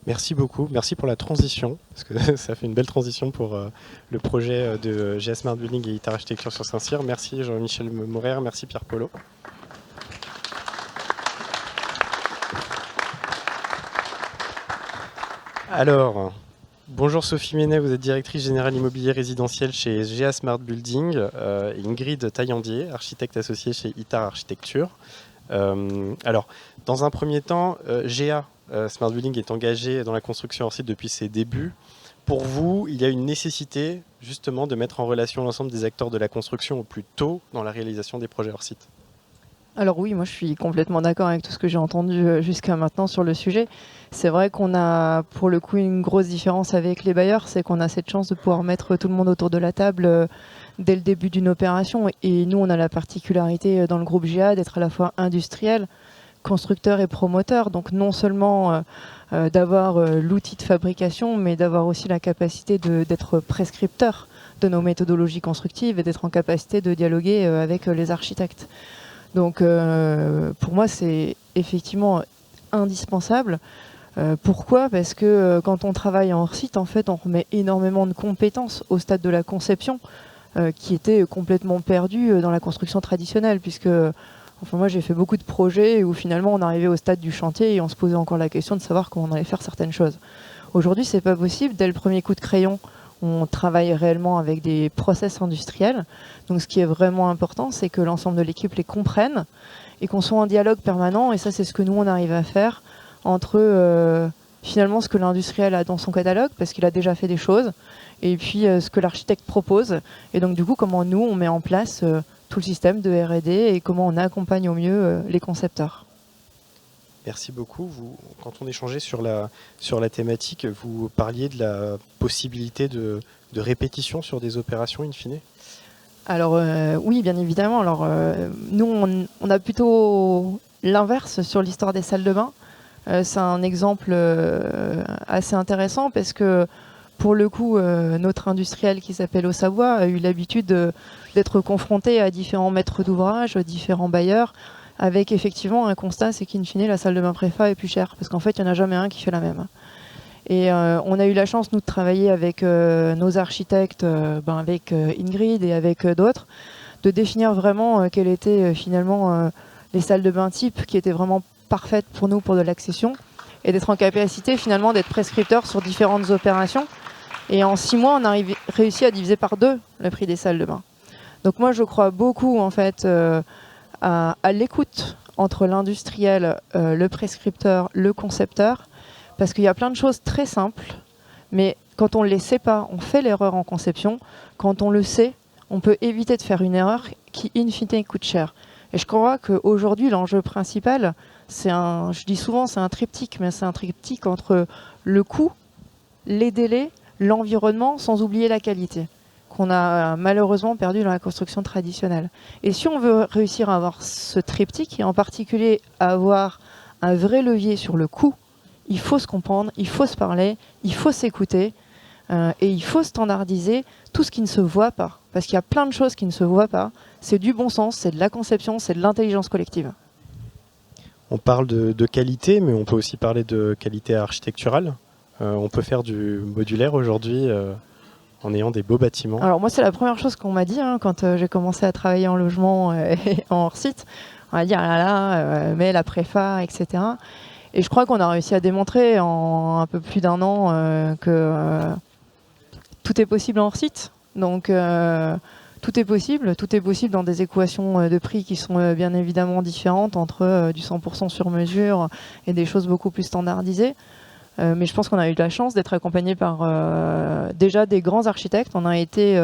Merci beaucoup, merci pour la transition, parce que ça fait une belle transition pour le projet de GA Smart Building et ITAR Architecture sur Saint-Cyr. Merci Jean-Michel Maurer, merci Pierre Polo. Alors, bonjour Sophie Ménet, vous êtes directrice générale immobilier résidentiel chez GA Smart Building, et Ingrid Taillandier, architecte associée chez ITAR Architecture. Alors, dans un premier temps, GA Smart Building est engagé dans la construction hors site depuis ses débuts. Pour vous, il y a une nécessité justement de mettre en relation l'ensemble des acteurs de la construction au plus tôt dans la réalisation des projets hors site. Alors oui, moi je suis complètement d'accord avec tout ce que j'ai entendu jusqu'à maintenant sur le sujet. C'est vrai qu'on a pour le coup une grosse différence avec les bailleurs, c'est qu'on a cette chance de pouvoir mettre tout le monde autour de la table dès le début d'une opération. Et nous, on a la particularité dans le groupe GA d'être à la fois industriel, constructeur et promoteur. Donc non seulement d'avoir l'outil de fabrication, mais d'avoir aussi la capacité d'être prescripteur de nos méthodologies constructives et d'être en capacité de dialoguer avec les architectes. Donc pour moi, c'est effectivement indispensable. Pourquoi? Parce que quand on travaille en hors-site, en fait, on remet énormément de compétences au stade de la conception qui étaient complètement perdues dans la construction traditionnelle, puisque enfin, moi, j'ai fait beaucoup de projets où finalement on arrivait au stade du chantier et on se posait encore la question de savoir comment on allait faire certaines choses. Aujourd'hui, c'est pas possible. Dès le premier coup de crayon, on travaille réellement avec des process industriels. Donc ce qui est vraiment important, c'est que l'ensemble de l'équipe les comprenne et qu'on soit en dialogue permanent. Et ça, c'est ce que nous, on arrive à faire entre finalement ce que l'industriel a dans son catalogue, parce qu'il a déjà fait des choses, et puis ce que l'architecte propose. Et donc du coup, comment nous, on met en place tout le système de R&D et comment on accompagne au mieux les concepteurs. Merci beaucoup. Quand on échangeait sur la thématique, vous parliez de la possibilité de répétition sur des opérations in fine? Alors oui, bien évidemment. Alors nous, on a plutôt l'inverse sur l'histoire des salles de bain. C'est un exemple assez intéressant parce que pour le coup, notre industriel qui s'appelle Ossabois a eu l'habitude d'être confronté à différents maîtres d'ouvrage, différents bailleurs, avec effectivement un constat, c'est qu'in fine, la salle de bain Préfa est plus chère, parce qu'en fait, il n'y en a jamais un qui fait la même. Et on a eu la chance, nous, de travailler avec nos architectes, avec Ingrid et avec d'autres, de définir vraiment quelles étaient finalement les salles de bain type qui étaient vraiment parfaites pour nous pour de l'accession, et d'être en capacité finalement d'être prescripteur sur différentes opérations. Et en 6 mois, on a réussi à diviser par 2 le prix des salles de bain. Donc moi, je crois beaucoup en fait à l'écoute entre l'industriel, le prescripteur, le concepteur, parce qu'il y a plein de choses très simples, mais quand on ne les sait pas, on fait l'erreur en conception. Quand on le sait, on peut éviter de faire une erreur qui, in fine, coûte cher. Et je crois qu'aujourd'hui, l'enjeu principal, je dis souvent, c'est un triptyque, mais c'est un triptyque entre le coût, les délais, l'environnement, sans oublier la qualité, qu'on a malheureusement perdu dans la construction traditionnelle. Et si on veut réussir à avoir ce triptyque, et en particulier avoir un vrai levier sur le coût, il faut se comprendre, il faut se parler, il faut s'écouter, et il faut standardiser tout ce qui ne se voit pas. Parce qu'il y a plein de choses qui ne se voient pas. C'est du bon sens, c'est de la conception, c'est de l'intelligence collective. On parle de qualité, mais on peut aussi parler de qualité architecturale. On peut faire du modulaire aujourd'hui en ayant des beaux bâtiments. Alors moi, c'est la première chose qu'on m'a dit quand j'ai commencé à travailler en logement et en hors-site. On m'a dit, ah là là, mais la préfa, etc. Et je crois qu'on a réussi à démontrer en un peu plus d'1 an que tout est possible en hors-site. Donc tout est possible dans des équations de prix qui sont bien évidemment différentes entre du 100% sur mesure et des choses beaucoup plus standardisées. Mais je pense qu'on a eu de la chance d'être accompagné par déjà des grands architectes. On a été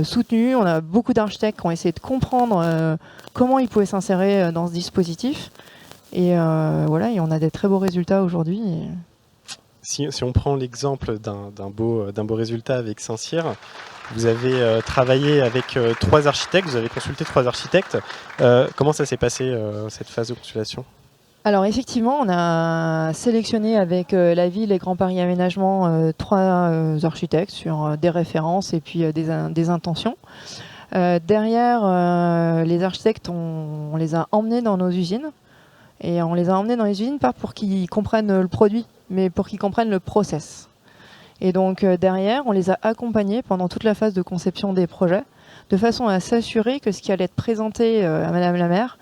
soutenus, on a beaucoup d'architectes qui ont essayé de comprendre comment ils pouvaient s'insérer dans ce dispositif. Et voilà, et on a des très beaux résultats aujourd'hui. Si on prend l'exemple d'un beau résultat avec Saint-Cyr, vous avez travaillé avec 3 architectes, vous avez consulté 3 architectes. Comment ça s'est passé, cette phase de consultation ? Alors effectivement, on a sélectionné avec la ville et Grand Paris Aménagement 3 architectes sur des références et puis des intentions. Derrière, les architectes, on les a emmenés dans nos usines. Et on les a emmenés dans les usines pas pour qu'ils comprennent le produit, mais pour qu'ils comprennent le process. Et donc derrière, on les a accompagnés pendant toute la phase de conception des projets, de façon à s'assurer que ce qui allait être présenté à Madame la maire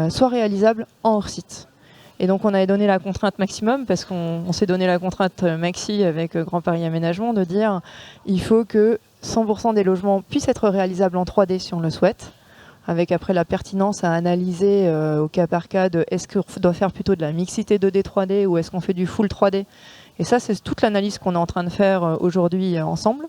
soit réalisable en hors-site. Et donc on avait donné la contrainte maximum, parce qu'on s'est donné la contrainte maxi avec Grand Paris Aménagement, de dire il faut que 100% des logements puissent être réalisables en 3D si on le souhaite, avec après la pertinence à analyser au cas par cas de est-ce qu'on doit faire plutôt de la mixité 2D 3D ou est-ce qu'on fait du full 3D. Et ça, c'est toute l'analyse qu'on est en train de faire aujourd'hui ensemble.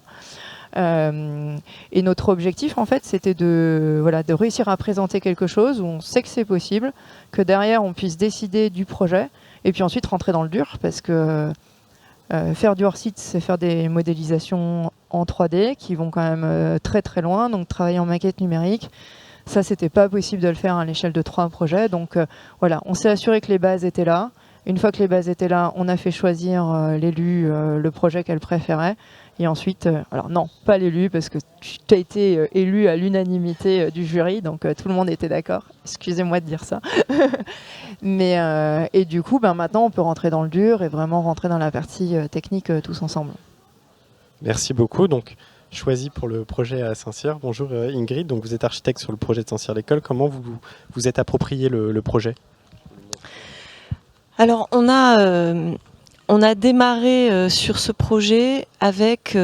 Et notre objectif, en fait, c'était de réussir à présenter quelque chose où on sait que c'est possible, que derrière, on puisse décider du projet et puis ensuite rentrer dans le dur, parce que faire du hors-site, c'est faire des modélisations en 3D qui vont quand même très très loin, donc travailler en maquette numérique. Ça, c'était pas possible de le faire à l'échelle de 3 projets. Donc voilà, on s'est assuré que les bases étaient là. Une fois que les bases étaient là, on a fait choisir l'élu le projet qu'elle préférait. Et ensuite, alors non, pas l'élu, parce que tu as été élu à l'unanimité du jury, donc tout le monde était d'accord. Excusez-moi de dire ça. Mais et du coup, maintenant, on peut rentrer dans le dur et vraiment rentrer dans la partie technique tous ensemble. Merci beaucoup. Donc, choisi pour le projet à Saint-Cyr. Bonjour Ingrid, donc vous êtes architecte sur le projet de Saint-Cyr l'école. Comment vous êtes approprié le projet ? Alors on a démarré sur ce projet avec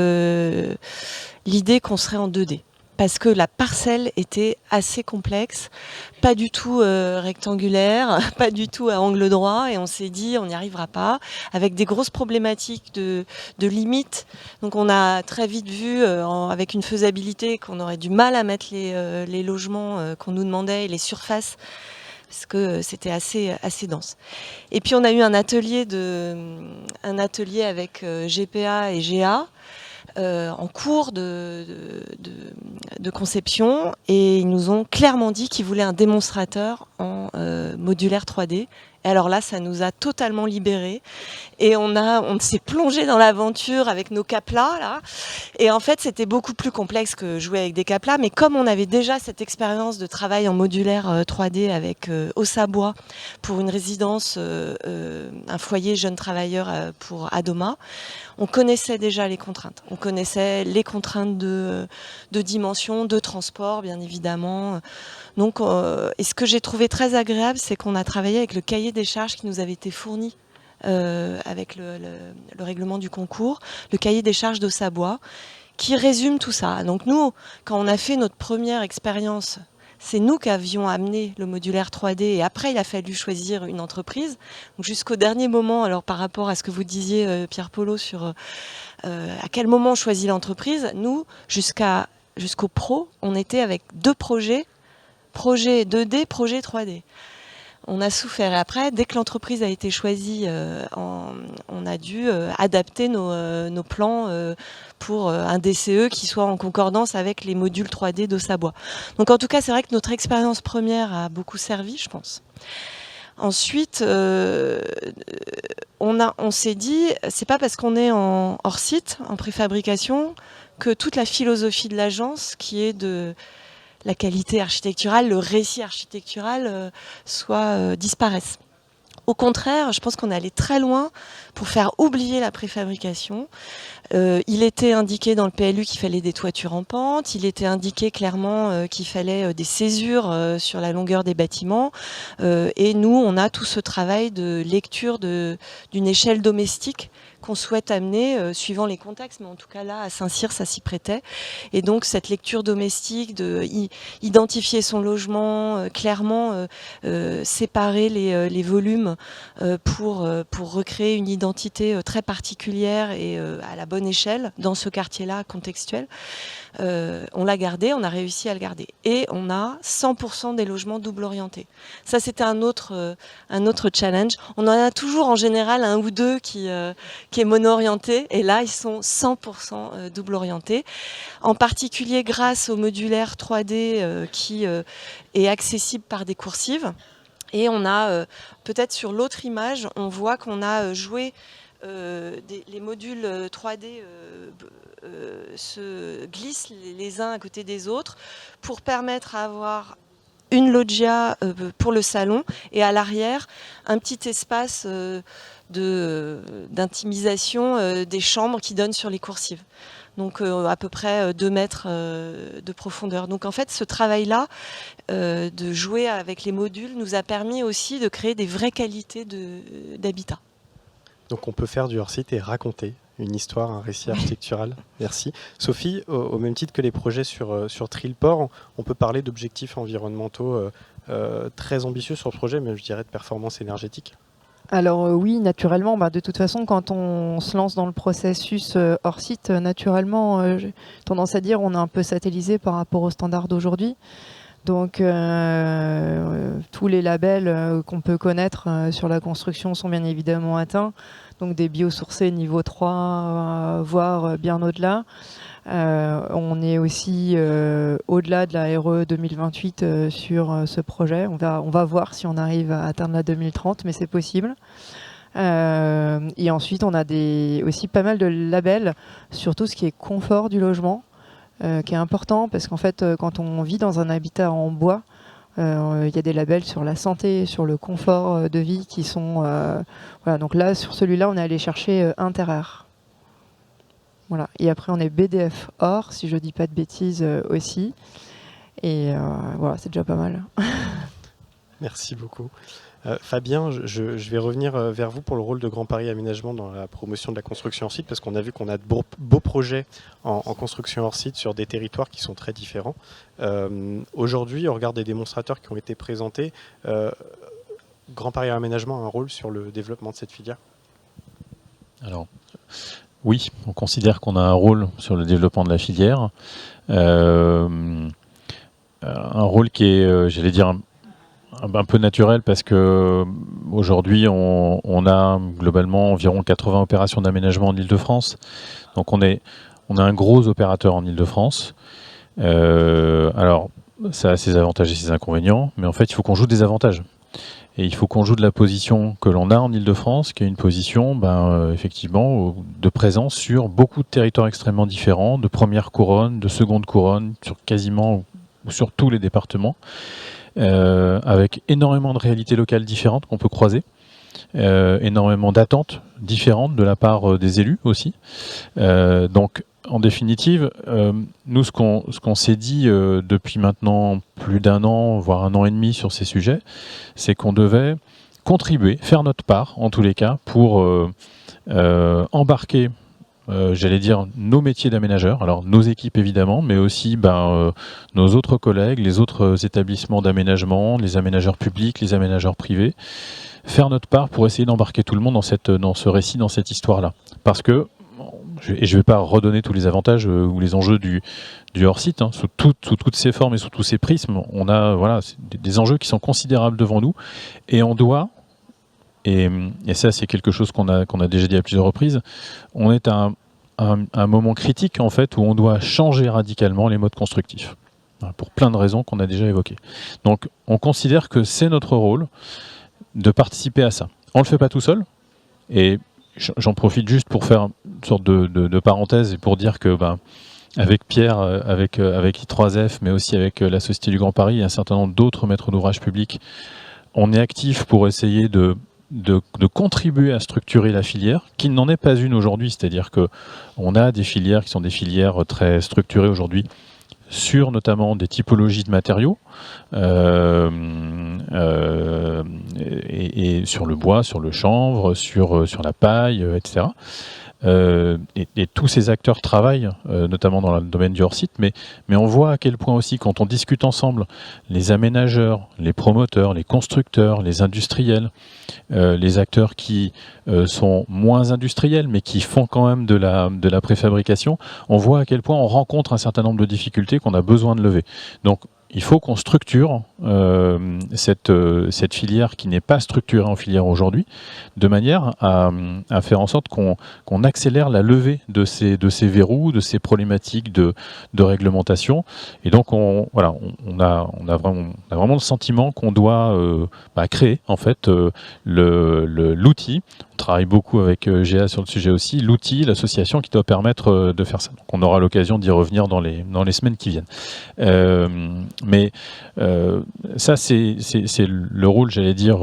l'idée qu'on serait en 2D. Parce que la parcelle était assez complexe, pas du tout rectangulaire, pas du tout à angle droit, et on s'est dit on n'y arrivera pas, avec des grosses problématiques de limites. Donc on a très vite vu, avec une faisabilité, qu'on aurait du mal à mettre les logements qu'on nous demandait et les surfaces, parce que c'était assez dense. Et puis on a eu un atelier avec GPA et GA, en cours de conception, et ils nous ont clairement dit qu'ils voulaient un démonstrateur en modulaire 3D. Et alors là, ça nous a totalement libérés. Et on s'est plongé dans l'aventure avec nos caplas, là. Et en fait, c'était beaucoup plus complexe que jouer avec des caplas. Mais comme on avait déjà cette expérience de travail en modulaire 3D avec Ossabois pour une résidence, un foyer jeunes travailleurs pour Adoma, on connaissait déjà les contraintes. On connaissait les contraintes de dimension, de transport, bien évidemment. Donc, et ce que j'ai trouvé très agréable, c'est qu'on a travaillé avec le cahier des charges qui nous avait été fourni avec le règlement du concours, le cahier des charges d'Ossabois, qui résume tout ça. Donc nous, quand on a fait notre première expérience, c'est nous qui avions amené le modulaire 3D, et après il a fallu choisir une entreprise. Donc jusqu'au dernier moment, alors par rapport à ce que vous disiez, Pierre Polo, sur à quel moment on choisit l'entreprise, nous, jusqu'au pro, on était avec 2 projets, projet 2D, projet 3D. On a souffert, et après, dès que l'entreprise a été choisie, on a dû adapter nos plans pour un DCE qui soit en concordance avec les modules 3D d'Ossabois. Donc en tout cas, c'est vrai que notre expérience première a beaucoup servi, je pense. Ensuite, on s'est dit, c'est pas parce qu'on est en hors-site, en préfabrication, que toute la philosophie de l'agence, qui est de la qualité architecturale, le récit architectural disparaisse. Au contraire, je pense qu'on est allé très loin pour faire oublier la préfabrication. Il était indiqué dans le PLU qu'il fallait des toitures en pente, il était indiqué clairement qu'il fallait des césures sur la longueur des bâtiments, et nous, on a tout ce travail de lecture d'une échelle domestique qu'on souhaite amener, suivant les contextes, mais en tout cas là, à Saint-Cyr, ça s'y prêtait. Et donc cette lecture domestique, de identifier son logement clairement, séparer les volumes pour recréer une identité très particulière et à la bonne échelle dans ce quartier-là contextuel. On l'a gardé, on a réussi à le garder. Et on a 100% des logements double orientés. Ça, c'était un autre challenge. On en a toujours en général un ou deux qui est mono-orienté. Et là, ils sont 100% double orientés. En particulier grâce au modulaire 3D qui est accessible par des coursives. Et on a, peut-être sur l'autre image, on voit qu'on a joué les modules 3D se glissent les uns à côté des autres pour permettre à avoir une loggia pour le salon et à l'arrière un petit espace d'intimisation des chambres qui donnent sur les coursives. Donc à peu près 2 mètres de profondeur. Donc en fait ce travail-là de jouer avec les modules nous a permis aussi de créer des vraies qualités d'habitat. Donc on peut faire du hors-site et raconter une histoire, un récit architectural. Merci. Sophie, au même titre que les projets sur Trilport, on peut parler d'objectifs environnementaux très ambitieux sur le projet, mais je dirais de performance énergétique. Alors oui, naturellement, de toute façon, quand on se lance dans le processus hors site, naturellement, j'ai tendance à dire on est un peu satellisé par rapport aux standards d'aujourd'hui. Donc tous les labels qu'on peut connaître sur la construction sont bien évidemment atteints. Donc des biosourcés niveau 3, voire bien au-delà. On est aussi au-delà de la RE 2028 sur ce projet. On va voir si on arrive à atteindre la 2030, mais c'est possible. Et ensuite, on a aussi pas mal de labels sur tout ce qui est confort du logement, qui est important parce qu'en fait, quand on vit dans un habitat en bois, il y a des labels sur la santé, sur le confort de vie qui sont... voilà. Donc là, sur celui-là, on est allé chercher Inter'Air. Voilà. Et après, on est BDF Or, si je ne dis pas de bêtises aussi. Et voilà, c'est déjà pas mal. Merci beaucoup. Fabien, je vais revenir vers vous pour le rôle de Grand Paris Aménagement dans la promotion de la construction hors site, parce qu'on a vu qu'on a de beaux projets en construction hors site sur des territoires qui sont très différents. Aujourd'hui, au regard des démonstrateurs qui ont été présentés, Grand Paris Aménagement a un rôle sur le développement de cette filière ? Alors, oui, on considère qu'on a un rôle sur le développement de la filière. Un rôle qui est, j'allais dire, un peu naturel parce que aujourd'hui on a globalement environ 80 opérations d'aménagement en Île-de-France. Donc on a un gros opérateur en Île-de-France. Alors ça a ses avantages et ses inconvénients, mais en fait il faut qu'on joue des avantages. Et il faut qu'on joue de la position que l'on a en Île-de-France, qui est une position effectivement de présence sur beaucoup de territoires extrêmement différents, de première couronne, de seconde couronne, sur quasiment ou sur tous les départements. Avec énormément de réalités locales différentes qu'on peut croiser, énormément d'attentes différentes de la part des élus aussi. Donc, en définitive, nous, ce qu'on s'est dit depuis maintenant plus d'1 an, voire 1 an et demi sur ces sujets, c'est qu'on devait contribuer, faire notre part, en tous les cas, pour embarquer j'allais dire nos métiers d'aménageurs, alors nos équipes évidemment, mais aussi nos autres collègues, les autres établissements d'aménagement, les aménageurs publics, les aménageurs privés, faire notre part pour essayer d'embarquer tout le monde dans ce récit, dans cette histoire-là. Parce que, et je ne vais pas redonner tous les avantages ou les enjeux du hors-site, sous toutes ses formes et sous tous ses prismes, on a des enjeux qui sont considérables devant nous, et on doit... Et ça, c'est quelque chose qu'on a déjà dit à plusieurs reprises. On est à un moment critique, en fait, où on doit changer radicalement les modes constructifs. Pour plein de raisons qu'on a déjà évoquées. Donc, on considère que c'est notre rôle de participer à ça. On ne le fait pas tout seul. Et j'en profite juste pour faire une sorte de parenthèse et pour dire que, avec Pierre, avec I3F, mais aussi avec la Société du Grand Paris et un certain nombre d'autres maîtres d'ouvrage publics, on est actif pour essayer de contribuer à structurer la filière, qui n'en est pas une aujourd'hui, c'est-à-dire qu'on a des filières qui sont des filières très structurées aujourd'hui, sur notamment des typologies de matériaux, et et sur le bois, sur le chanvre, sur la paille, etc. Et tous ces acteurs travaillent, notamment dans le domaine du hors-site, mais on voit à quel point aussi, quand on discute ensemble, les aménageurs, les promoteurs, les constructeurs, les industriels, les acteurs qui sont moins industriels, mais qui font quand même de la préfabrication, on voit à quel point on rencontre un certain nombre de difficultés qu'on a besoin de lever. Donc, il faut qu'on structure cette filière qui n'est pas structurée en filière aujourd'hui, de manière à faire en sorte qu'on accélère la levée de ces verrous, de ces problématiques de réglementation. Et donc, on a vraiment le sentiment qu'on doit créer en fait l'outil. On travaille beaucoup avec GA sur le sujet aussi, l'outil, l'association qui doit permettre de faire ça. Donc, on aura l'occasion d'y revenir dans les semaines qui viennent. Mais ça, c'est le rôle, j'allais dire,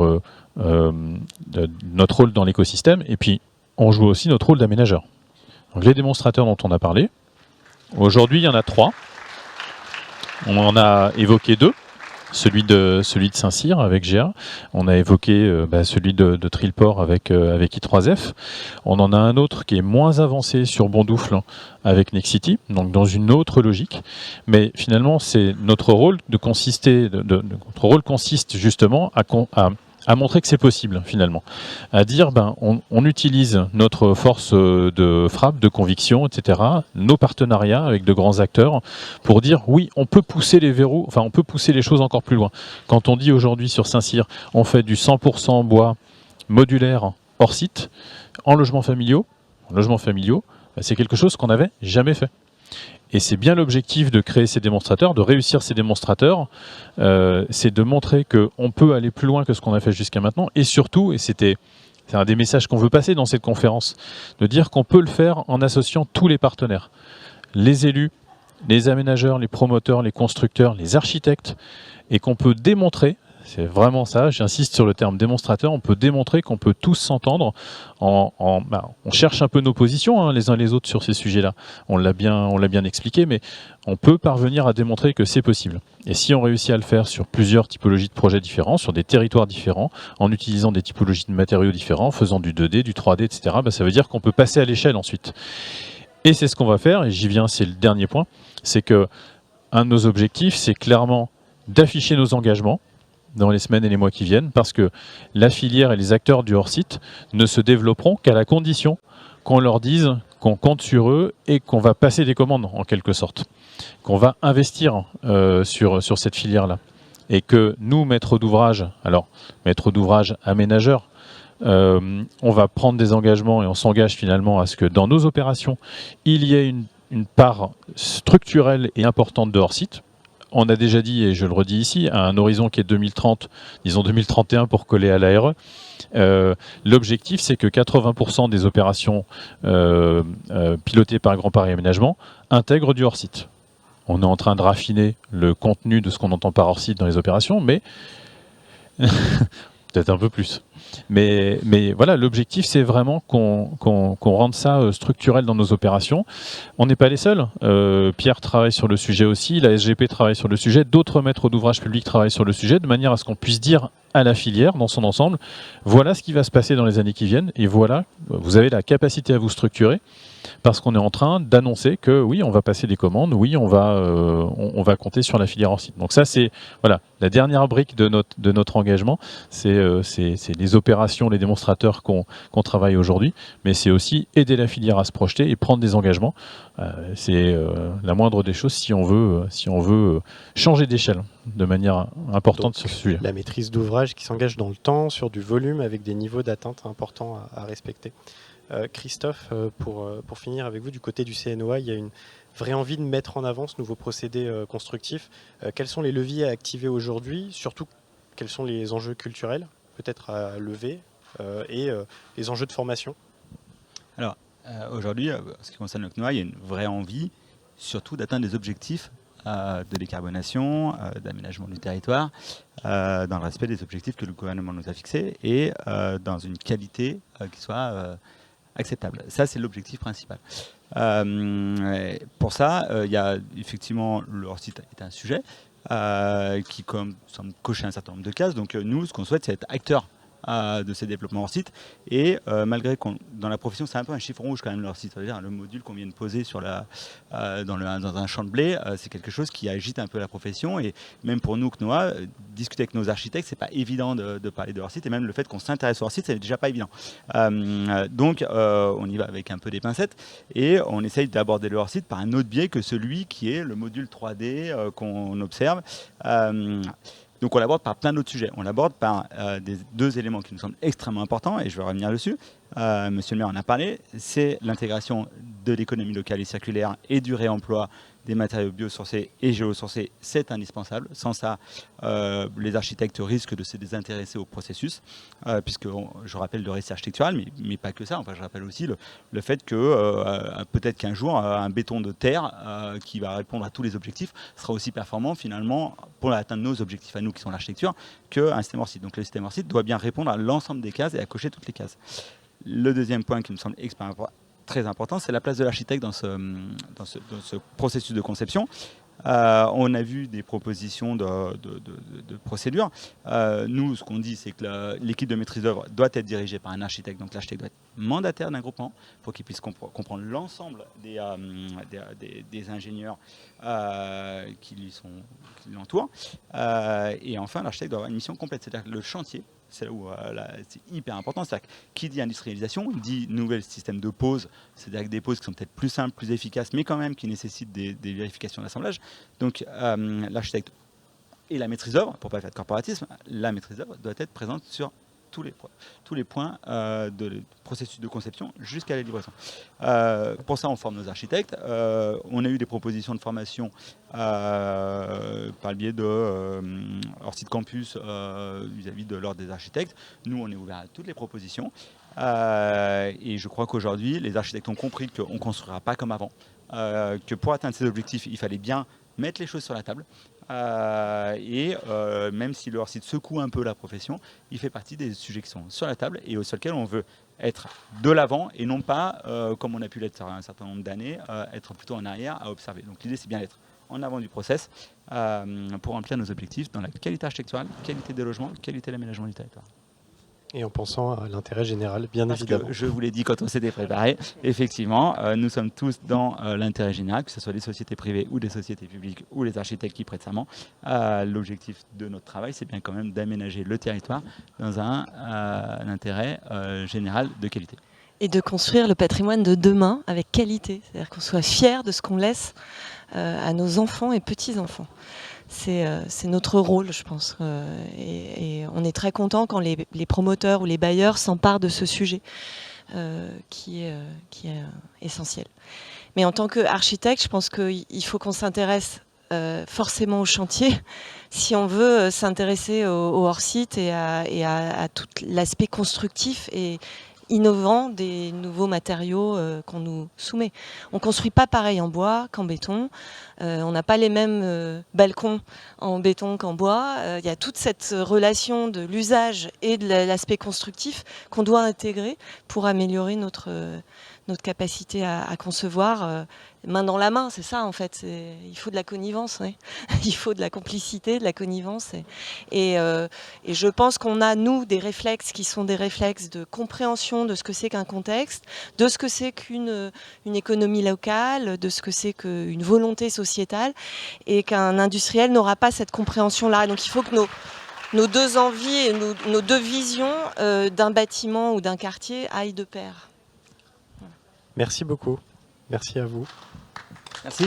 de notre rôle dans l'écosystème. Et puis, on joue aussi notre rôle d'aménageur. Donc, les démonstrateurs dont on a parlé, aujourd'hui, il y en a 3. On en a évoqué 2. Celui de Saint-Cyr avec GA. On a évoqué celui de Trilport avec I3F. On en a un autre qui est moins avancé sur Bondoufle avec Nexity, donc dans une autre logique. Mais finalement, c'est notre rôle notre rôle consiste justement à montrer que c'est possible finalement, à dire on utilise notre force de frappe, de conviction, etc., nos partenariats avec de grands acteurs pour dire oui, on peut pousser les verrous, enfin on peut pousser les choses encore plus loin. Quand on dit aujourd'hui sur Saint-Cyr, on fait du 100% bois modulaire hors site, en logements familiaux, c'est quelque chose qu'on n'avait jamais fait. Et c'est bien l'objectif de créer ces démonstrateurs, de réussir ces démonstrateurs, c'est de montrer qu'on peut aller plus loin que ce qu'on a fait jusqu'à maintenant, et surtout, et c'est un des messages qu'on veut passer dans cette conférence, de dire qu'on peut le faire en associant tous les partenaires, les élus, les aménageurs, les promoteurs, les constructeurs, les architectes, et qu'on peut démontrer, c'est vraiment ça, j'insiste sur le terme démonstrateur, on peut démontrer qu'on peut tous s'entendre. On cherche un peu nos positions les uns les autres sur ces sujets-là. On l'a bien expliqué, mais on peut parvenir à démontrer que c'est possible. Et si on réussit à le faire sur plusieurs typologies de projets différents, sur des territoires différents, en utilisant des typologies de matériaux différents, faisant du 2D, du 3D, etc., ça veut dire qu'on peut passer à l'échelle ensuite. Et c'est ce qu'on va faire, et j'y viens, c'est le dernier point, c'est que un de nos objectifs, c'est clairement d'afficher nos engagements dans les semaines et les mois qui viennent, parce que la filière et les acteurs du hors-site ne se développeront qu'à la condition qu'on leur dise qu'on compte sur eux et qu'on va passer des commandes, en quelque sorte, qu'on va investir sur cette filière-là. Et que nous, maîtres d'ouvrage, aménageurs, on va prendre des engagements et on s'engage finalement à ce que dans nos opérations, il y ait une part structurelle et importante de hors-site. On a déjà dit, et je le redis ici, à un horizon qui est 2030, disons 2031 pour coller à l'ARE, l'objectif c'est que 80% des opérations pilotées par Grand Paris Aménagement intègrent du hors-site. On est en train de raffiner le contenu de ce qu'on entend par hors-site dans les opérations, mais peut-être un peu plus. Mais voilà, l'objectif c'est vraiment qu'on rende ça structurel dans nos opérations. On n'est pas les seuls. Pierre travaille sur le sujet aussi, la SGP travaille sur le sujet, d'autres maîtres d'ouvrage publics travaillent sur le sujet, de manière à ce qu'on puisse dire à la filière dans son ensemble, voilà ce qui va se passer dans les années qui viennent, et voilà, vous avez la capacité à vous structurer, parce qu'on est en train d'annoncer que oui, on va passer des commandes, oui, on va compter sur la filière hors site. Donc ça, c'est voilà, la dernière brique de notre engagement, c'est les opérations, les démonstrateurs qu'on travaille aujourd'hui, mais c'est aussi aider la filière à se projeter et prendre des engagements. C'est la moindre des choses si on veut changer d'échelle de manière importante. Donc, sur ce sujet. La maîtrise d'ouvrage qui s'engage dans le temps, sur du volume, avec des niveaux d'atteinte importants à respecter. Christophe, pour finir avec vous, du côté du CNOA, il y a une vraie envie de mettre en avant ce nouveau procédé constructif. Quels sont les leviers à activer aujourd'hui? Surtout, quels sont les enjeux culturels, peut-être à lever, et les enjeux de formation? Alors, aujourd'hui, en ce qui concerne le CNOA, il y a une vraie envie, surtout d'atteindre des objectifs de décarbonation, d'aménagement du territoire, dans le respect des objectifs que le gouvernement nous a fixés et dans une qualité qui soit acceptable. Ça, c'est l'objectif principal. Pour ça, il y a effectivement le hors-site est un sujet qui semble cocher un certain nombre de cases. Donc nous, ce qu'on souhaite, c'est être acteur de ces développements hors site. Et malgré qu'on, dans la profession, c'est un peu un chiffre rouge quand même, leur site. C'est-à-dire le module qu'on vient de poser sur dans un champ de blé, c'est quelque chose qui agite un peu la profession. Et même pour nous, CNOA, discuter avec nos architectes, c'est pas évident de parler de leur site. Et même le fait qu'on s'intéresse au leur site, c'est déjà pas évident. Donc, on y va avec un peu des pincettes et on essaye d'aborder le hors site par un autre biais que celui qui est le module 3D qu'on observe. Donc on l'aborde par plein d'autres sujets. On l'aborde par deux éléments qui nous semblent extrêmement importants, et je vais revenir dessus. Monsieur le maire en a parlé, c'est l'intégration de l'économie locale et circulaire et du réemploi des matériaux biosourcés et géosourcés. C'est indispensable. Sans ça, les architectes risquent de se désintéresser au processus, puisque je rappelle le récit architectural, mais pas que ça. Enfin, je rappelle aussi le fait que peut-être qu'un jour, un béton de terre qui va répondre à tous les objectifs sera aussi performant finalement pour atteindre nos objectifs à nous qui sont l'architecture qu'un système hors site. Donc le système hors site doit bien répondre à l'ensemble des cases et à cocher toutes les cases. Le deuxième point qui me semble très important, c'est la place de l'architecte dans ce processus de conception. On a vu des propositions de procédures. Nous, ce qu'on dit, c'est que l'équipe de maîtrise d'œuvre doit être dirigée par un architecte. Donc l'architecte doit être mandataire d'un groupement pour qu'il puisse comprendre l'ensemble des ingénieurs qui l'entourent. Et enfin, l'architecte doit avoir une mission complète, c'est-à-dire que le chantier, c'est là où c'est hyper important. C'est-à-dire que qui dit industrialisation dit nouvel système de pose, c'est-à-dire que des poses qui sont peut-être plus simples, plus efficaces, mais quand même qui nécessitent des vérifications d'assemblage. Donc l'architecte et la maîtrise d'œuvre, pour ne pas faire de corporatisme, la maîtrise d'œuvre doit être présente sur tous les points de processus de conception jusqu'à la livraison. Pour ça, on forme nos architectes. On a eu des propositions de formation par le biais de hors site campus vis-à-vis de l'ordre des architectes. Nous, on est ouvert à toutes les propositions. Et je crois qu'aujourd'hui, les architectes ont compris qu'on ne construira pas comme avant, que pour atteindre ces objectifs, il fallait bien mettre les choses sur la table. Même si le hors-site secoue un peu la profession, il fait partie des sujets qui sont sur la table et sur lesquels on veut être de l'avant et non pas, comme on a pu l'être un certain nombre d'années, être plutôt en arrière à observer. Donc l'idée, c'est bien d'être en avant du process pour remplir nos objectifs dans la qualité architecturale, qualité des logements, qualité de l'aménagement du territoire. Et en pensant à l'intérêt général, bien Parce évidemment. que je vous l'ai dit quand on s'était préparé, effectivement, nous sommes tous dans l'intérêt général, que ce soit les sociétés privées ou des sociétés publiques ou les architectes qui prêtent serment. L'objectif de notre travail, c'est bien quand même d'aménager le territoire dans un intérêt général de qualité. Et de construire le patrimoine de demain avec qualité, c'est-à-dire qu'on soit fiers de ce qu'on laisse à nos enfants et petits-enfants. C'est notre rôle, je pense. Et on est très content quand les promoteurs ou les bailleurs s'emparent de ce sujet qui est essentiel. Mais en tant qu'architecte, je pense qu'il faut qu'on s'intéresse forcément au chantier si on veut s'intéresser au hors-site et à tout l'aspect constructif et innovant des nouveaux matériaux qu'on nous soumet. On ne construit pas pareil en bois qu'en béton. On n'a pas les mêmes balcons en béton qu'en bois. Il y a toute cette relation de l'usage et de l'aspect constructif qu'on doit intégrer pour améliorer notre capacité à concevoir main dans la main. C'est ça en fait. Il faut de la connivence. Ouais. Il faut de la complicité, de la connivence. Et je pense qu'on a, nous, des réflexes qui sont des réflexes de compréhension de ce que c'est qu'un contexte, de ce que c'est qu'une économie locale, de ce que c'est qu'une volonté sociétale, et qu'un industriel n'aura pas cette compréhension-là. Donc il faut que nos deux envies et nos deux visions d'un bâtiment ou d'un quartier aillent de pair. Merci beaucoup. Merci à vous. Merci.